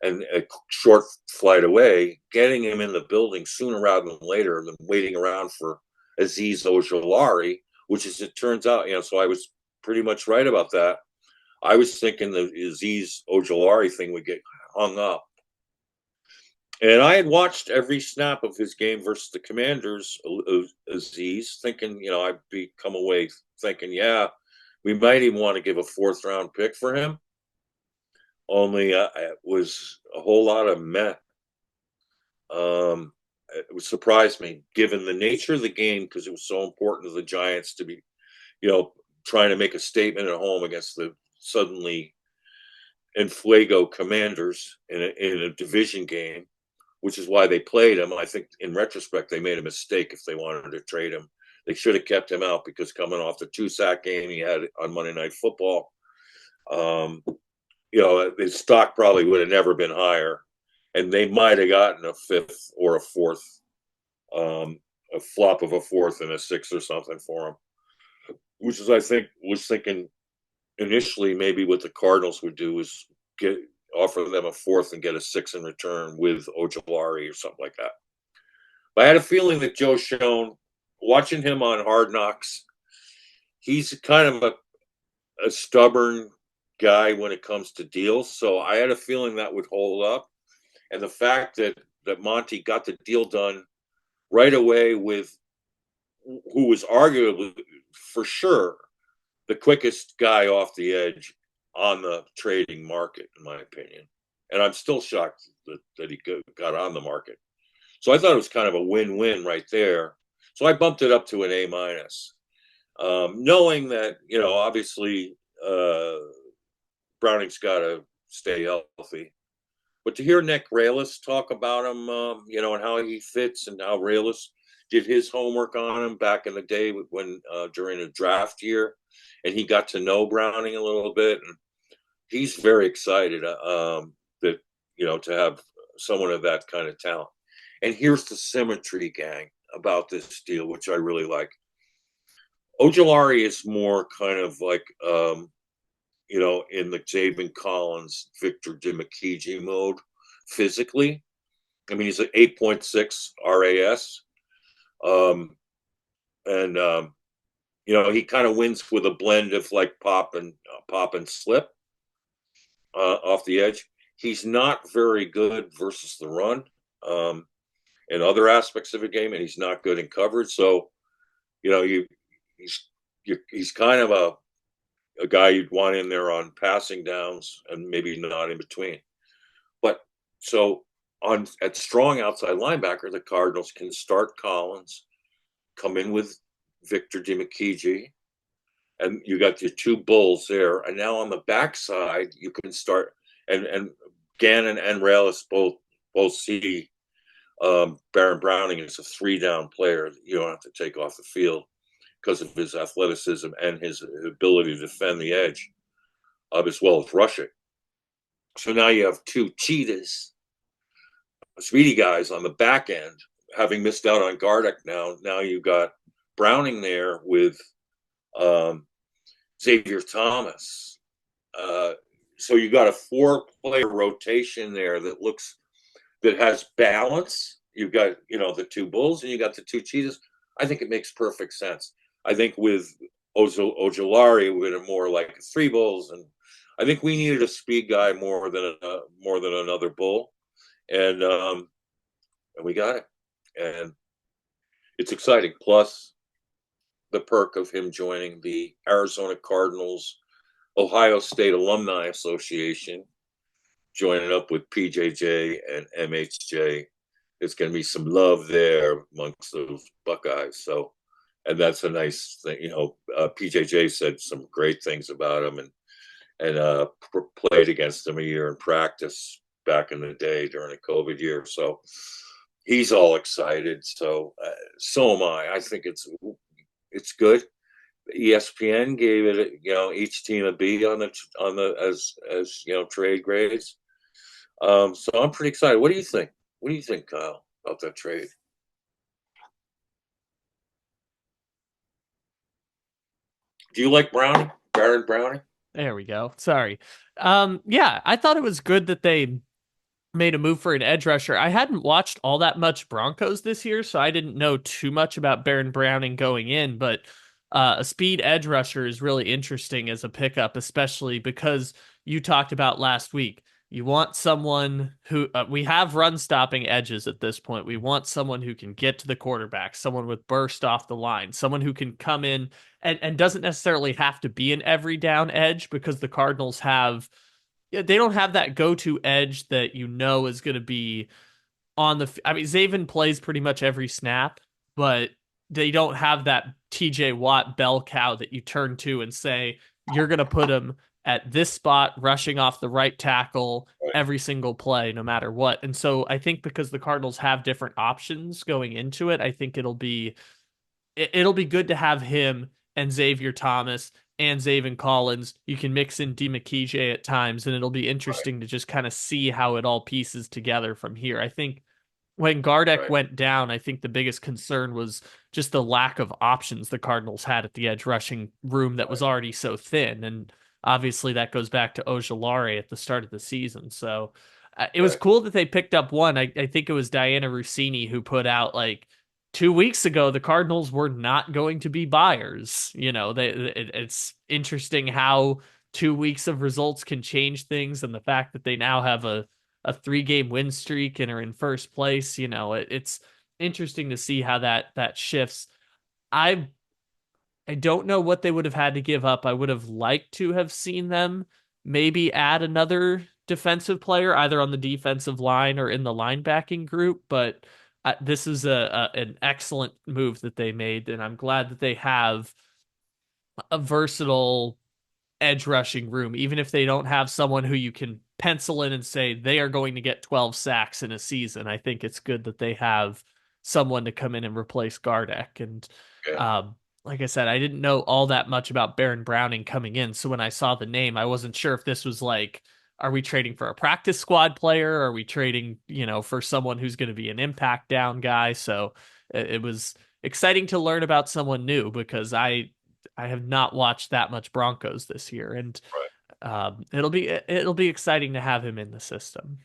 [SPEAKER 2] and a short flight away, getting him in the building sooner rather than later than waiting around for Azeez Ojulari, which as it turns out, so I was pretty much right about that. I was thinking the Azeez Ojulari thing would get hung up. And I had watched every snap of his game versus the Commanders, Azeez, thinking, I'd come away thinking, yeah, we might even want to give a 4th-round pick for him. Only it was a whole lot of meh. It surprised me, given the nature of the game, because it was so important to the Giants to be, trying to make a statement at home against the suddenly in Fuego Commanders in a division game, which is why they played him. I think in retrospect, they made a mistake if they wanted to trade him. They should have kept him out because coming off the 2-sack game he had on Monday Night Football, his stock probably would have never been higher. And they might have gotten a 5th or a 4th, a flop of a 4th and a 6th or something for him, which is, I think, was thinking initially maybe what the Cardinals would do is offer them a 4th and get a 6th in return with Ojulari or something like that. But I had a feeling that Joe Schoen, watching him on Hard Knocks, he's kind of a stubborn guy when it comes to deals. So I had a feeling that would hold up. And the fact that Monty got the deal done right away with who was arguably, for sure, the quickest guy off the edge on the trading market, in my opinion. And I'm still shocked that he got on the market. So I thought it was kind of a win-win right there. So I bumped it up to an A-, knowing that, obviously Browning's got to stay healthy. But to hear Nick Rallis talk about him, and how he fits and how Rallis did his homework on him back in the day when during a draft year, and he got to know Browning a little bit, and he's very excited that to have someone of that kind of talent. And here's the symmetry, gang, about this deal, which I really like. Ojulari is more kind of like in the Zaven Collins, Victor Dimukeje mode physically. I mean, he's an 8.6 RAS. He kind of wins with a blend of like pop and slip off the edge. He's not very good versus the run in other aspects of the game, and he's not good in coverage. So, he's kind of a guy you'd want in there on passing downs and maybe not in between. But so at strong outside linebacker, the Cardinals can start Collins, come in with Victor Dimukeje, and you got your 2 bulls there. And now on the backside, you can start and Gannon and Rallis both see Baron Browning as a 3-down player that you don't have to take off the field because of his athleticism and his ability to defend the edge, as well as rush it. So now you have 2 cheetahs, speedy guys on the back end, having missed out on Gardeck now. Now you've got Browning there with Xavier Thomas. So you got a 4-player rotation there that has balance. You've got, the 2 bulls and you got the 2 cheetahs. I think it makes perfect sense. I think with Ojulari, we're going to more like 3 bulls, and I think we needed a speed guy more than another bull, and we got it, and it's exciting. Plus, the perk of him joining the Arizona Cardinals Ohio State Alumni Association, joining up with PJJ and MHJ. There's going to be some love there amongst those Buckeyes. So, and that's a nice thing. PJJ said some great things about him, and and played against him a year in practice back in the day during the COVID year. So he's all excited. So am I. I think it's good. ESPN gave it, each team a B on the as trade grades. So I'm pretty excited. What do you think? What do you think, Kyle, about that trade? Do you like Browning, Baron Browning?
[SPEAKER 1] There we go. Sorry. Yeah, I thought it was good that they made a move for an edge rusher. I hadn't watched all that much Broncos this year, so I didn't know too much about Baron Browning going in, but a speed edge rusher is really interesting as a pickup, especially because you talked about last week. You want someone who we have run stopping edges at this point. We want someone who can get to the quarterback, someone with burst off the line, someone who can come in and doesn't necessarily have to be an every down edge because the Cardinals have, yeah, they don't have that go-to edge that is going to be on the. I mean, Zaven plays pretty much every snap, but they don't have that TJ Watt bell cow that you turn to and say you're going to put him at this spot, rushing off the right tackle every single play, no matter what. And so I think because the Cardinals have different options going into it, I think it'll be good to have him and Xavier Thomas and Zaven Collins. You can mix in DeMakije at times, and it'll be interesting to just kind of see how it all pieces together from here. I think when Gardeck
[SPEAKER 2] Right,
[SPEAKER 1] went down, I think the biggest concern was just the lack of options the Cardinals had at the edge rushing room that was
[SPEAKER 2] right,
[SPEAKER 1] already so thin. And obviously that goes back to Ojulari at the start of the season. So it was
[SPEAKER 2] right.
[SPEAKER 1] cool that they picked up one. I think it was Diana Rossini who put out like 2 weeks ago, the Cardinals were not going to be buyers. It's interesting how 2 weeks of results can change things, and the fact that they now have a 3 game win streak and are in first place. It's interesting to see how that shifts. I I don't know what they would have had to give up. I would have liked to have seen them maybe add another defensive player, either on the defensive line or in the linebacking group. But this is an excellent move that they made, and I'm glad that they have a versatile edge rushing room, even if they don't have someone who you can pencil in and say they are going to get 12 sacks in a season. I think it's good that they have someone to come in and replace Gardeck. And
[SPEAKER 2] Yeah.
[SPEAKER 1] like I said, I didn't know all that much about Baron Browning coming in. So when I saw the name, I wasn't sure if this was like, are we trading for a practice squad player? Are we trading, for someone who's going to be an impact down guy? So it was exciting to learn about someone new because I have not watched that much Broncos this year, and
[SPEAKER 2] Right.
[SPEAKER 1] it'll be exciting to have him in the system.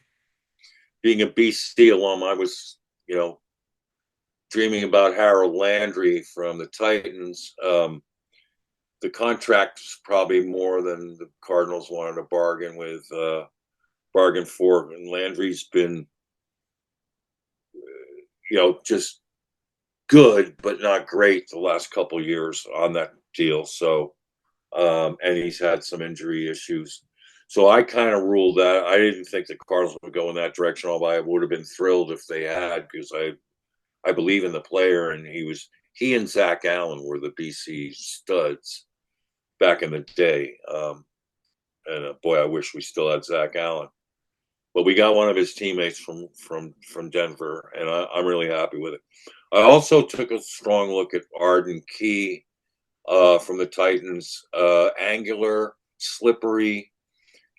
[SPEAKER 2] Being a BC alum, I was, dreaming about Harold Landry from the Titans. The contract was probably more than the Cardinals wanted to bargain for. And Landry's been, just good, but not great the last couple of years on that deal. So, and he's had some injury issues. So I kind of ruled that. I didn't think the Cardinals would go in that direction, although I would have been thrilled if they had, because I believe in the player, and he and Zach Allen were the BC studs back in the day. And boy, I wish we still had Zach Allen, but we got one of his teammates from Denver, and I'm really happy with it. I also took a strong look at Arden Key from the Titans, angular, slippery,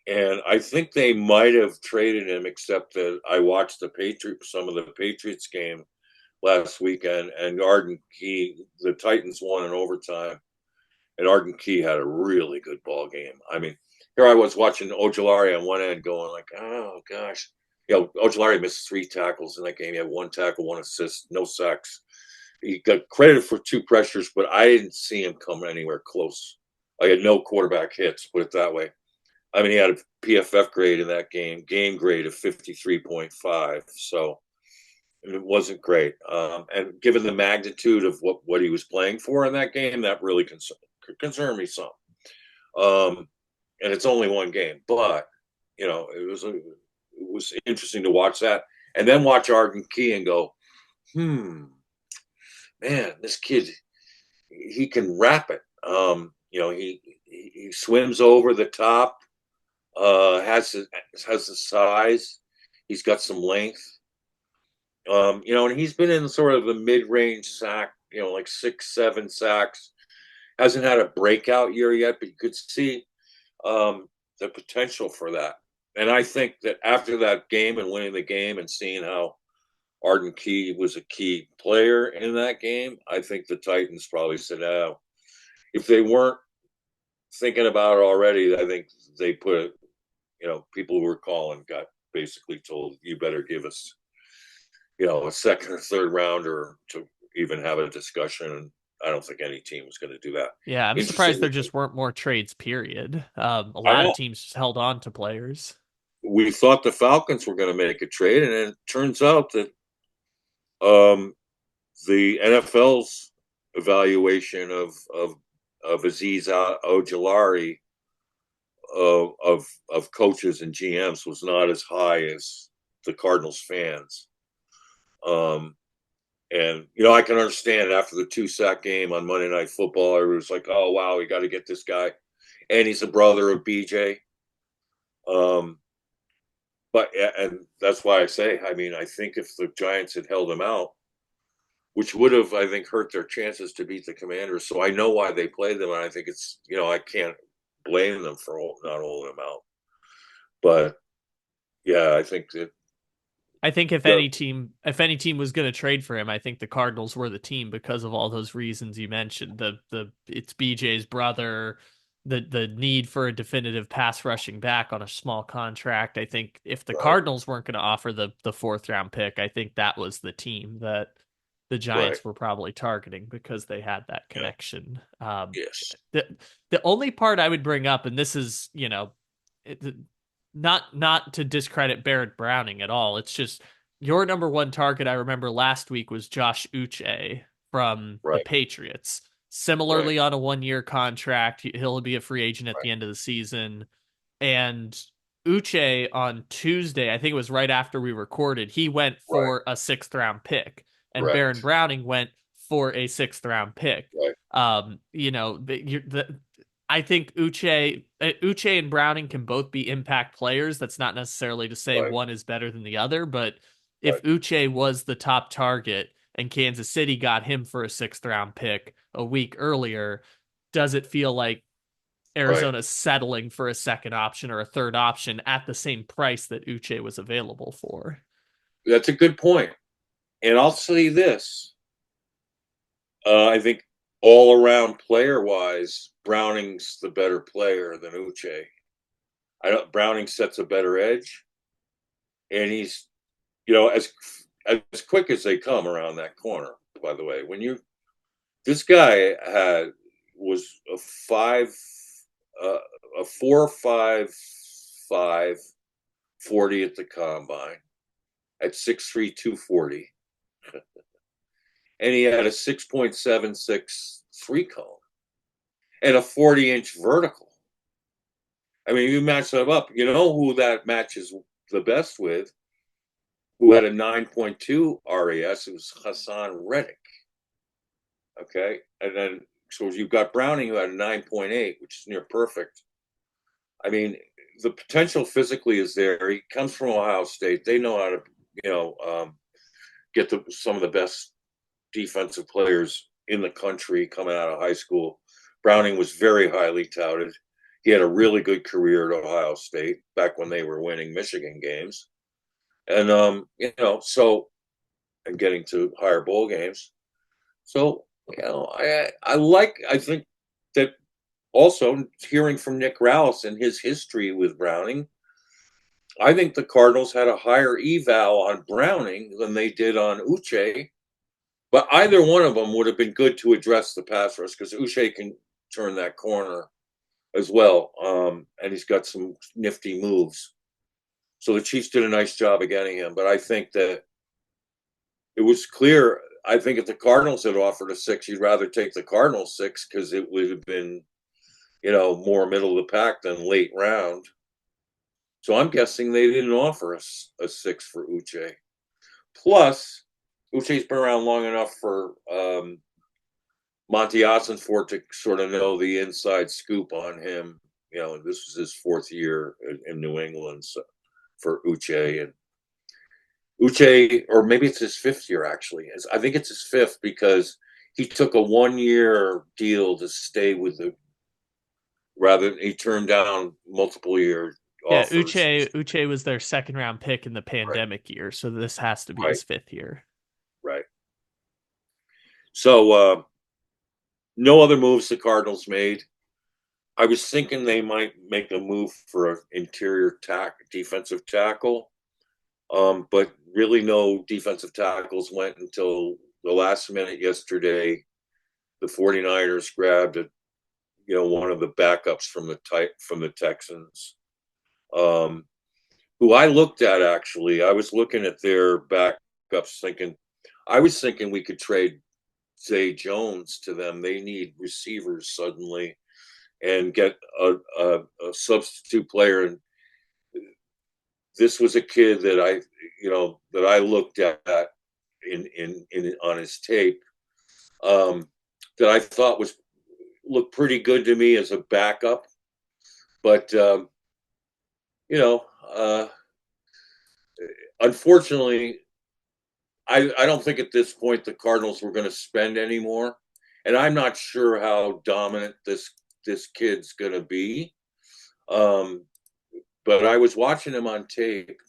[SPEAKER 2] and I think they might have traded him, except that I watched some of the Patriots game last weekend, and Arden Key, the Titans won in overtime, and Arden Key had a really good ball game. I mean, here I was watching Ojulari on one end, going like, "Oh gosh," Ojulari missed 3 tackles in that game. He had 1 tackle, 1 assist, no sacks. He got credited for 2 pressures, but I didn't see him come anywhere close. I had no quarterback hits, put it that way. I mean, he had a PFF grade in that game grade of 53.5. So it wasn't great. And given the magnitude of what he was playing for in that game, that really concerned me some. And it's only one game, but it was interesting to watch that, and then watch Arden Key and go, man, this kid, he can wrap it. He swims over the top. Has the size. He's got some length. And he's been in sort of the mid-range sack, like 6, 7 sacks. Hasn't had a breakout year yet, but you could see the potential for that. And I think that after that game and winning the game and seeing how Arden Key was a key player in that game, I think the Titans probably said, "Oh, if they weren't thinking about it already, I think they put, people who were calling got basically told, you better give us, a second or third rounder to even have a discussion." And I don't think any team was going to do that.
[SPEAKER 1] Yeah, I'm surprised there
[SPEAKER 2] Interesting.
[SPEAKER 1] just weren't more trades, period. A
[SPEAKER 2] I
[SPEAKER 1] lot of
[SPEAKER 2] know.
[SPEAKER 1] teams just held on to players.
[SPEAKER 2] We thought the Falcons were going to make a trade, and it turns out that um, the NFL's evaluation of Aziz Ojulari of coaches and GMs was not as high as the Cardinals fans. Um, and I can understand after the 2-sack game on Monday Night Football, everybody was like, "Oh wow, we got to get this guy," and he's a brother of BJ. Um, but and that's why I say, I mean, I think if the Giants had held him out, which would have, I think, hurt their chances to beat the Commanders. So I know why they played them, and I think it's, I can't blame them for not holding him out. But yeah, I think that
[SPEAKER 1] I think
[SPEAKER 2] the
[SPEAKER 1] if any team was going to trade for him, I think the Cardinals were the team because of all those reasons you mentioned. The it's BJ's brother, the need for a definitive pass rushing back on a small contract. I think if the
[SPEAKER 2] right,
[SPEAKER 1] Cardinals weren't going to offer the fourth round pick, I think that was the team that the
[SPEAKER 2] right,
[SPEAKER 1] Giants were probably targeting because they had that
[SPEAKER 2] yeah,
[SPEAKER 1] connection.
[SPEAKER 2] yes,
[SPEAKER 1] The the only part I would bring up, and this is, it, not to discredit Barrett Browning at all. It's just your number one target. I remember last week was Josh Uche from the
[SPEAKER 2] right,
[SPEAKER 1] Patriots.
[SPEAKER 2] right,
[SPEAKER 1] Similarly, on a 1 year contract, he'll be a free agent at
[SPEAKER 2] right,
[SPEAKER 1] the end of the season. And Uche on Tuesday, I think it was right after we recorded, he went
[SPEAKER 2] right,
[SPEAKER 1] for a sixth round pick, and Baron
[SPEAKER 2] correct,
[SPEAKER 1] Browning went for a sixth round pick.
[SPEAKER 2] right,
[SPEAKER 1] I think Uche and Browning can both be impact players. That's not necessarily to say
[SPEAKER 2] right,
[SPEAKER 1] one is better than the other, but if
[SPEAKER 2] right,
[SPEAKER 1] Uche was the top target and Kansas City got him for a sixth round pick a week earlier, does it feel like
[SPEAKER 2] right.
[SPEAKER 1] Arizona's settling for a second option or a third option at the same price that Uche was available for?
[SPEAKER 2] That's a good point. And I'll say this: I think all around player wise, Browning's the better player than Uche. I don't. Browning sets a better edge, and he's, as quick as they come around that corner. By the way, this guy had was a five, uh, a 4.55 40 at the combine at 6'3", 240, and he had a 6.76 3-cone and a 40-inch vertical. I mean, you match that up. You know who that matches the best with? Who had a 9.2 RAS? It was Hassan Reddick. Okay, and then so you've got Browning who had a 9.8, which is near perfect. I mean, the potential physically is there. He comes from Ohio State. They know how to, get some of the best defensive players in the country coming out of high school. Browning was very highly touted. He had a really good career at Ohio State back when they were winning Michigan games, and so and getting to higher bowl games. So I think that also hearing from Nick Rallis and his history with Browning, I think the Cardinals had a higher eval on Browning than they did on Uche. But either one of them would have been good to address the pass rush because Uche can turn that corner as well, and he's got some nifty moves. So the Chiefs did a nice job of getting him. But I think that it was clear. I think if the Cardinals had offered a 6, you'd rather take the Cardinals 6 because it would have been, more middle of the pack than late round. So I'm guessing they didn't offer a 6 for Uche. Plus, Uche's been around long enough for Monty Ossenfort to sort of know the inside scoop on him this was his fourth year in New England for Uche. And Uche, or maybe it's his fifth year actually. I think it's his fifth because he took a 1-year deal to stay with the rather than he turned down multiple year
[SPEAKER 1] Yeah,
[SPEAKER 2] offers.
[SPEAKER 1] Uche was their second round pick in the
[SPEAKER 2] Right,
[SPEAKER 1] pandemic year, so this has to be
[SPEAKER 2] right,
[SPEAKER 1] his fifth year.
[SPEAKER 2] right. So no other moves the Cardinals made. I was thinking they might make a move for an interior defensive tackle, but really no defensive tackles went until the last minute yesterday. The 49ers grabbed one of the backups from the Texans, um, who I looked at actually. I was looking at their backups, I was thinking we could trade Zay Jones to them. They need receivers suddenly and get a substitute player. And this was a kid that I looked at in on his tape, that I thought looked pretty good to me as a backup. But you know, uh, unfortunately, I don't think at this point the Cardinals were going to spend anymore, and I'm not sure how dominant this kid's going to be. Um, but I was watching him on tape,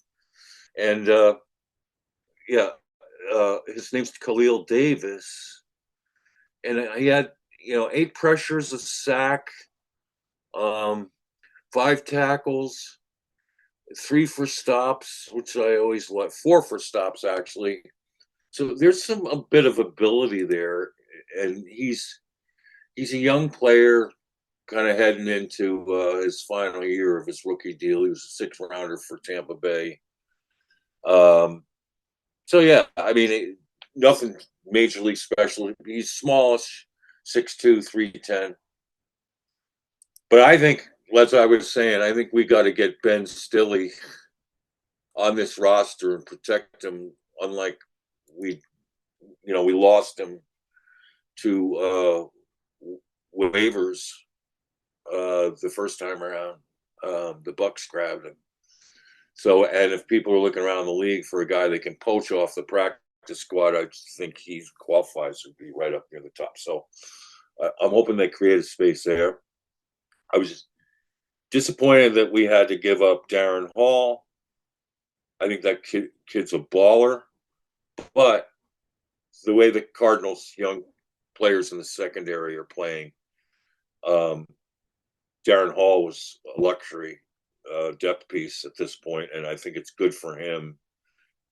[SPEAKER 2] and yeah, his name's Khalil Davis, and he had 8 pressures, a sack, um, 5 tackles, 3 for stops, which I always like, 4 for stops actually. So there's a bit of ability there, and he's a young player, kind of heading into his final year of his rookie deal. He was a 6th rounder for Tampa Bay. Um, so yeah, I mean, nothing majorly special. He's smallish, 6'2", 310. But I think, as I was saying, I think we got to get Ben Stilley on this roster and protect him. Unlike we, we lost him to waivers the first time around. The Bucks grabbed him. So, and if people are looking around the league for a guy that can poach off the practice squad, I think he qualifies to be right up near the top. So, I'm hoping they create a space there. I was just disappointed that we had to give up Darren Hall. I think that kid's a baller, but the way the Cardinals' young players in the secondary are playing, um, Darren Hall was a luxury depth piece at this point, and I think it's good for him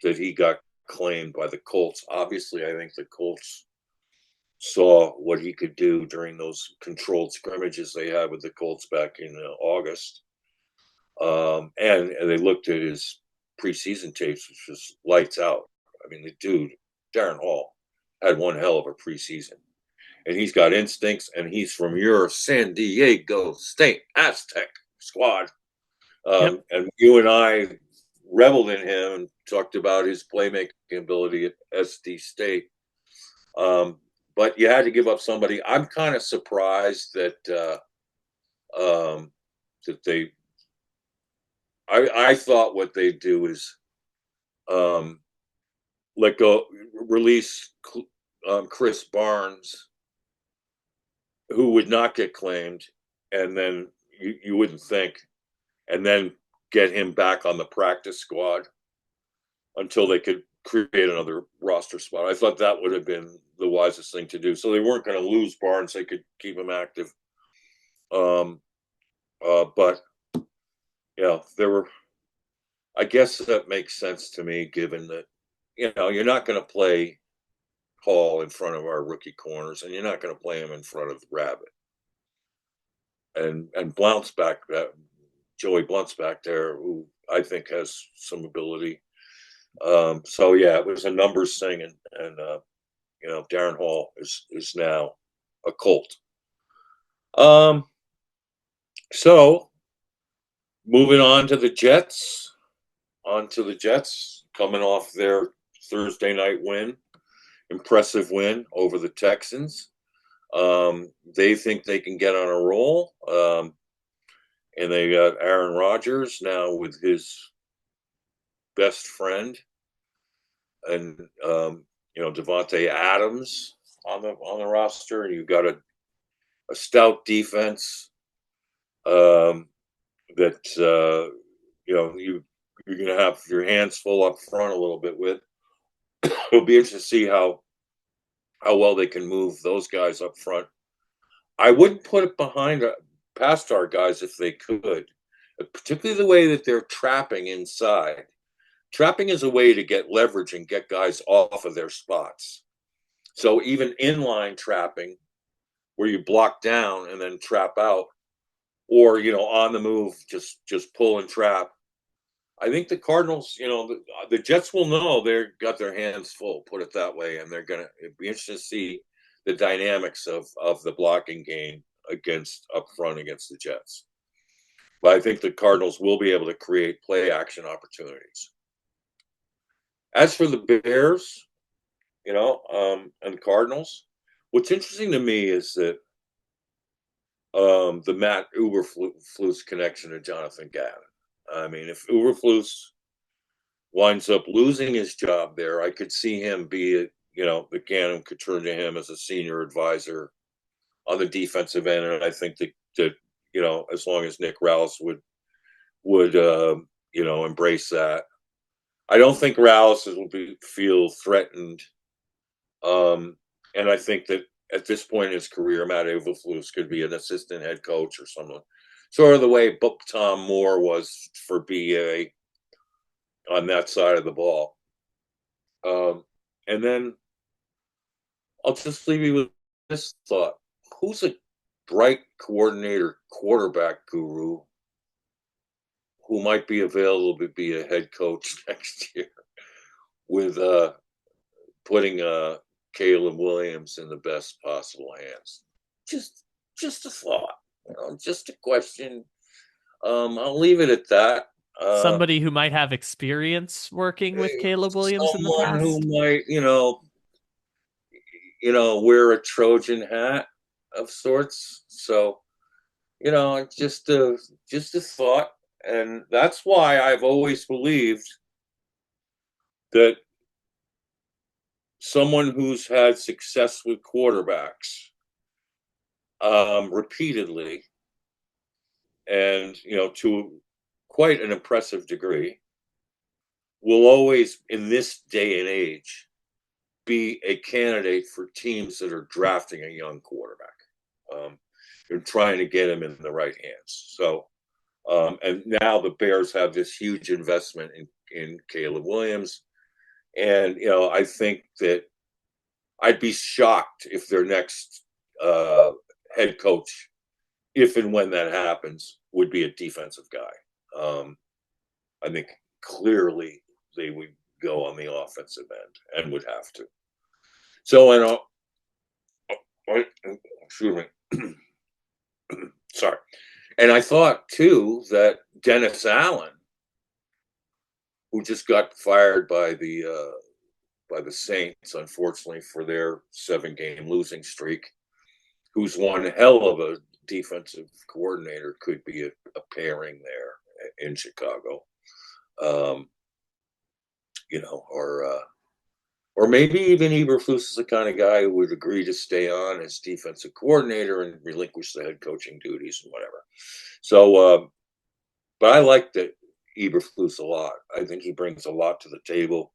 [SPEAKER 2] that he got claimed by the Colts. Obviously, I think the Colts saw what he could do during those controlled scrimmages they had with the Colts back in August, and they looked at his preseason tapes, which was lights out. I mean, the dude, Darren Hall, had one hell of a preseason. And he's got instincts, and he's from your San Diego State Aztec squad.
[SPEAKER 1] Yep.
[SPEAKER 2] And you and I reveled in him and talked about his playmaking ability at SD State. But you had to give up somebody. I'm kind of surprised that they. I thought what they do is let go, release Chris Barnes, who would not get claimed, and then you wouldn't think, and then get him back on the practice squad until they could create another roster spot. I thought that would have been the wisest thing to do. So they weren't going to lose Barnes; they could keep him active. But there were. I guess that makes sense to me, given that you're not going to play Hall in front of our rookie corners, and you're not going to play him in front of Rabbit and Blount's back. Joey Blunt's back there, who I think has some ability. So yeah, it was a numbers thing, and Darren Hall is now a Colt. So moving on to the Jets. Coming off their Thursday night win, impressive win over the Texans. They think they can get on a roll. and they got Aaron Rodgers now with his best friend, and Devontae Adams on the roster, and you've got a stout defense that you're going to have your hands full up front a little bit with. It'll be interesting to see how well they can move those guys up front. I wouldn't put it behind past our guys if they could, particularly the way that they're trapping inside. Trapping is a way to get leverage and get guys off of their spots. So even inline trapping, where you block down and then trap out, or on the move, just pull and trap. I think the Cardinals, the Jets will know they've got their hands full, put it that way, and it'd be interesting to see the dynamics of the blocking game up front against the Jets. But I think the Cardinals will be able to create play action opportunities. As for the Bears, and Cardinals, what's interesting to me is that the Matt Eberflus connection to Jonathan Gannon. I mean, if Eberflus winds up losing his job there, I could see him that Gannon could turn to him as a senior advisor on the defensive end, and I think that as long as Nick Rallis would embrace that. I don't think Rallis will feel threatened, and I think that at this point in his career, Matt Eberflus could be an assistant head coach or someone, sort of the way Tom Moore was for BA on that side of the ball. And then I'll just leave you with this thought. Who's a bright coordinator, quarterback guru who might be available to be a head coach next year with putting Caleb Williams in the best possible hands? Just a thought, just a question. I'll leave it at that.
[SPEAKER 1] Somebody who might have experience working with Caleb Williams in the
[SPEAKER 2] Someone
[SPEAKER 1] past.
[SPEAKER 2] who might, wear a Trojan hat of sorts. So, just a thought, and that's why I've always believed that someone who's had success with quarterbacks repeatedly, and to quite an impressive degree, will always, in this day and age, be a candidate for teams that are drafting a young quarterback. They're trying to get him in the right hands. So, and now the Bears have this huge investment in Caleb Williams. And, I think that I'd be shocked if their next head coach, if and when that happens, would be a defensive guy. I think clearly they would go on the offensive end and would have to. So, excuse me. Sorry. And I thought, too, that Dennis Allen, who just got fired by the Saints, unfortunately, for their 7-game losing streak, who's one hell of a defensive coordinator, could be a pairing there in Chicago. Or maybe even Eberflus is the kind of guy who would agree to stay on as defensive coordinator and relinquish the head coaching duties and whatever. So, but I like that Eberflus a lot. I think he brings a lot to the table.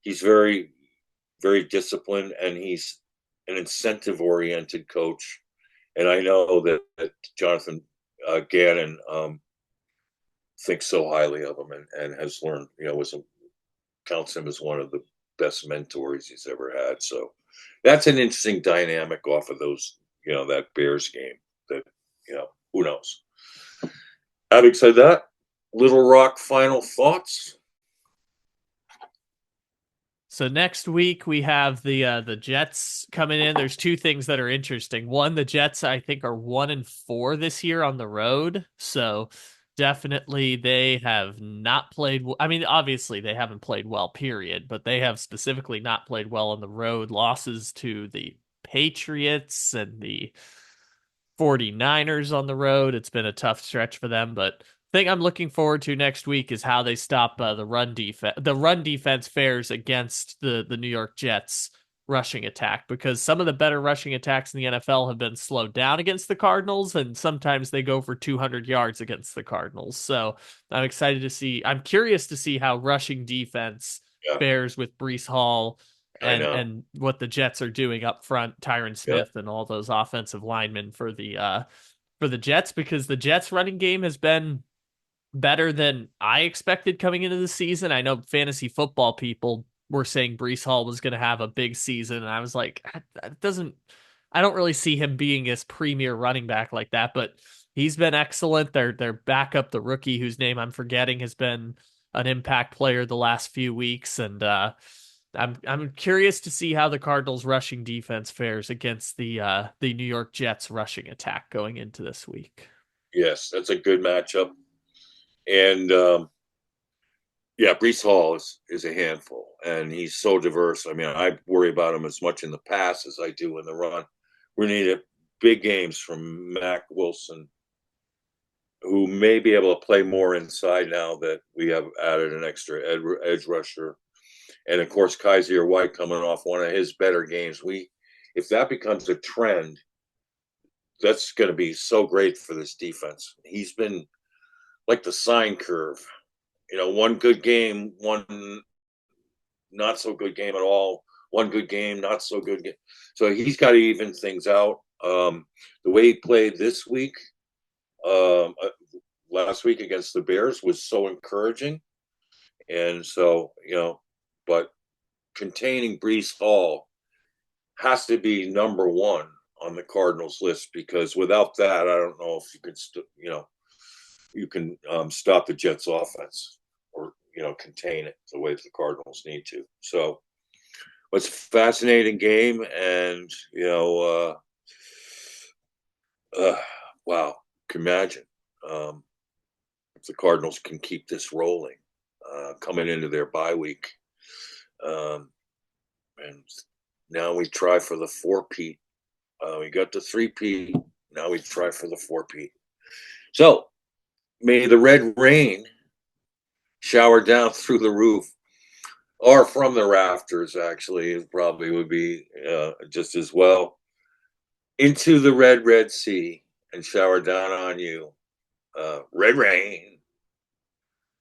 [SPEAKER 2] He's very, very disciplined, and he's an incentive-oriented coach. And I know that Jonathan Gannon thinks so highly of him and has learned, counts him as one of the best mentors he's ever had. So that's an interesting dynamic off of those, that Bears game that, who knows. Having said that, Little Rock final thoughts.
[SPEAKER 1] So next week we have the Jets coming in. There's two things that are interesting. One, the Jets I think are 1-4 this year on the road. So definitely they have not played. I mean, obviously they haven't played well, period, but they have specifically not played well on the road. Losses to the Patriots and the 49ers on the road. It's been a tough stretch for them, but thing I'm looking forward to next week is how they stop the run defense. The run defense fares against the New York Jets rushing attack, because some of the better rushing attacks in the NFL have been slowed down against the Cardinals, and sometimes they go for 200 yards against the Cardinals. So I'm curious to see how rushing defense
[SPEAKER 2] Yeah,
[SPEAKER 1] fares with Brees Hall
[SPEAKER 2] I
[SPEAKER 1] and
[SPEAKER 2] know.
[SPEAKER 1] what the Jets are doing up front, Tyron
[SPEAKER 2] Yep.
[SPEAKER 1] Smith and all those offensive linemen for the Jets, because the Jets running game has been better than I expected coming into the season. I know fantasy football people were saying Brees Hall was going to have a big season, and I was like, that doesn't. I don't really see him being this premier running back like that, but he's been excellent. Their backup, the rookie whose name I'm forgetting, has been an impact player the last few weeks, and I'm curious to see how the Cardinals rushing defense fares against the New York Jets rushing attack going into this week.
[SPEAKER 2] Yes, that's a good matchup. And yeah, Brees Hall is a handful, and he's so diverse. I mean, I worry about him as much in the pass as I do in the run. We need big games from Mac Wilson, who may be able to play more inside now that we have added an extra edge rusher, and of course Kaiser White coming off one of his better games. If that becomes a trend, that's going to be so great for this defense. He's been like the sine curve. One good game, one not so good game at all, one good game, not so good game. So he's got to even things out. The way he played this week, last week against the Bears, was so encouraging. And so, but containing Brees Hall has to be number one on the Cardinals list, because without that, I don't know if you can, you can stop the Jets offense, or, contain it the way that the Cardinals need to. So it's a fascinating game. And, wow, can imagine if the Cardinals can keep this rolling coming into their bye week. And now we try for the four-peat. We got the three-peat. Now we try for the four-peat. So may the red rain shower down through the roof, or from the rafters, actually, it probably would be just as well, into the red, red sea, and shower down on you. Red rain.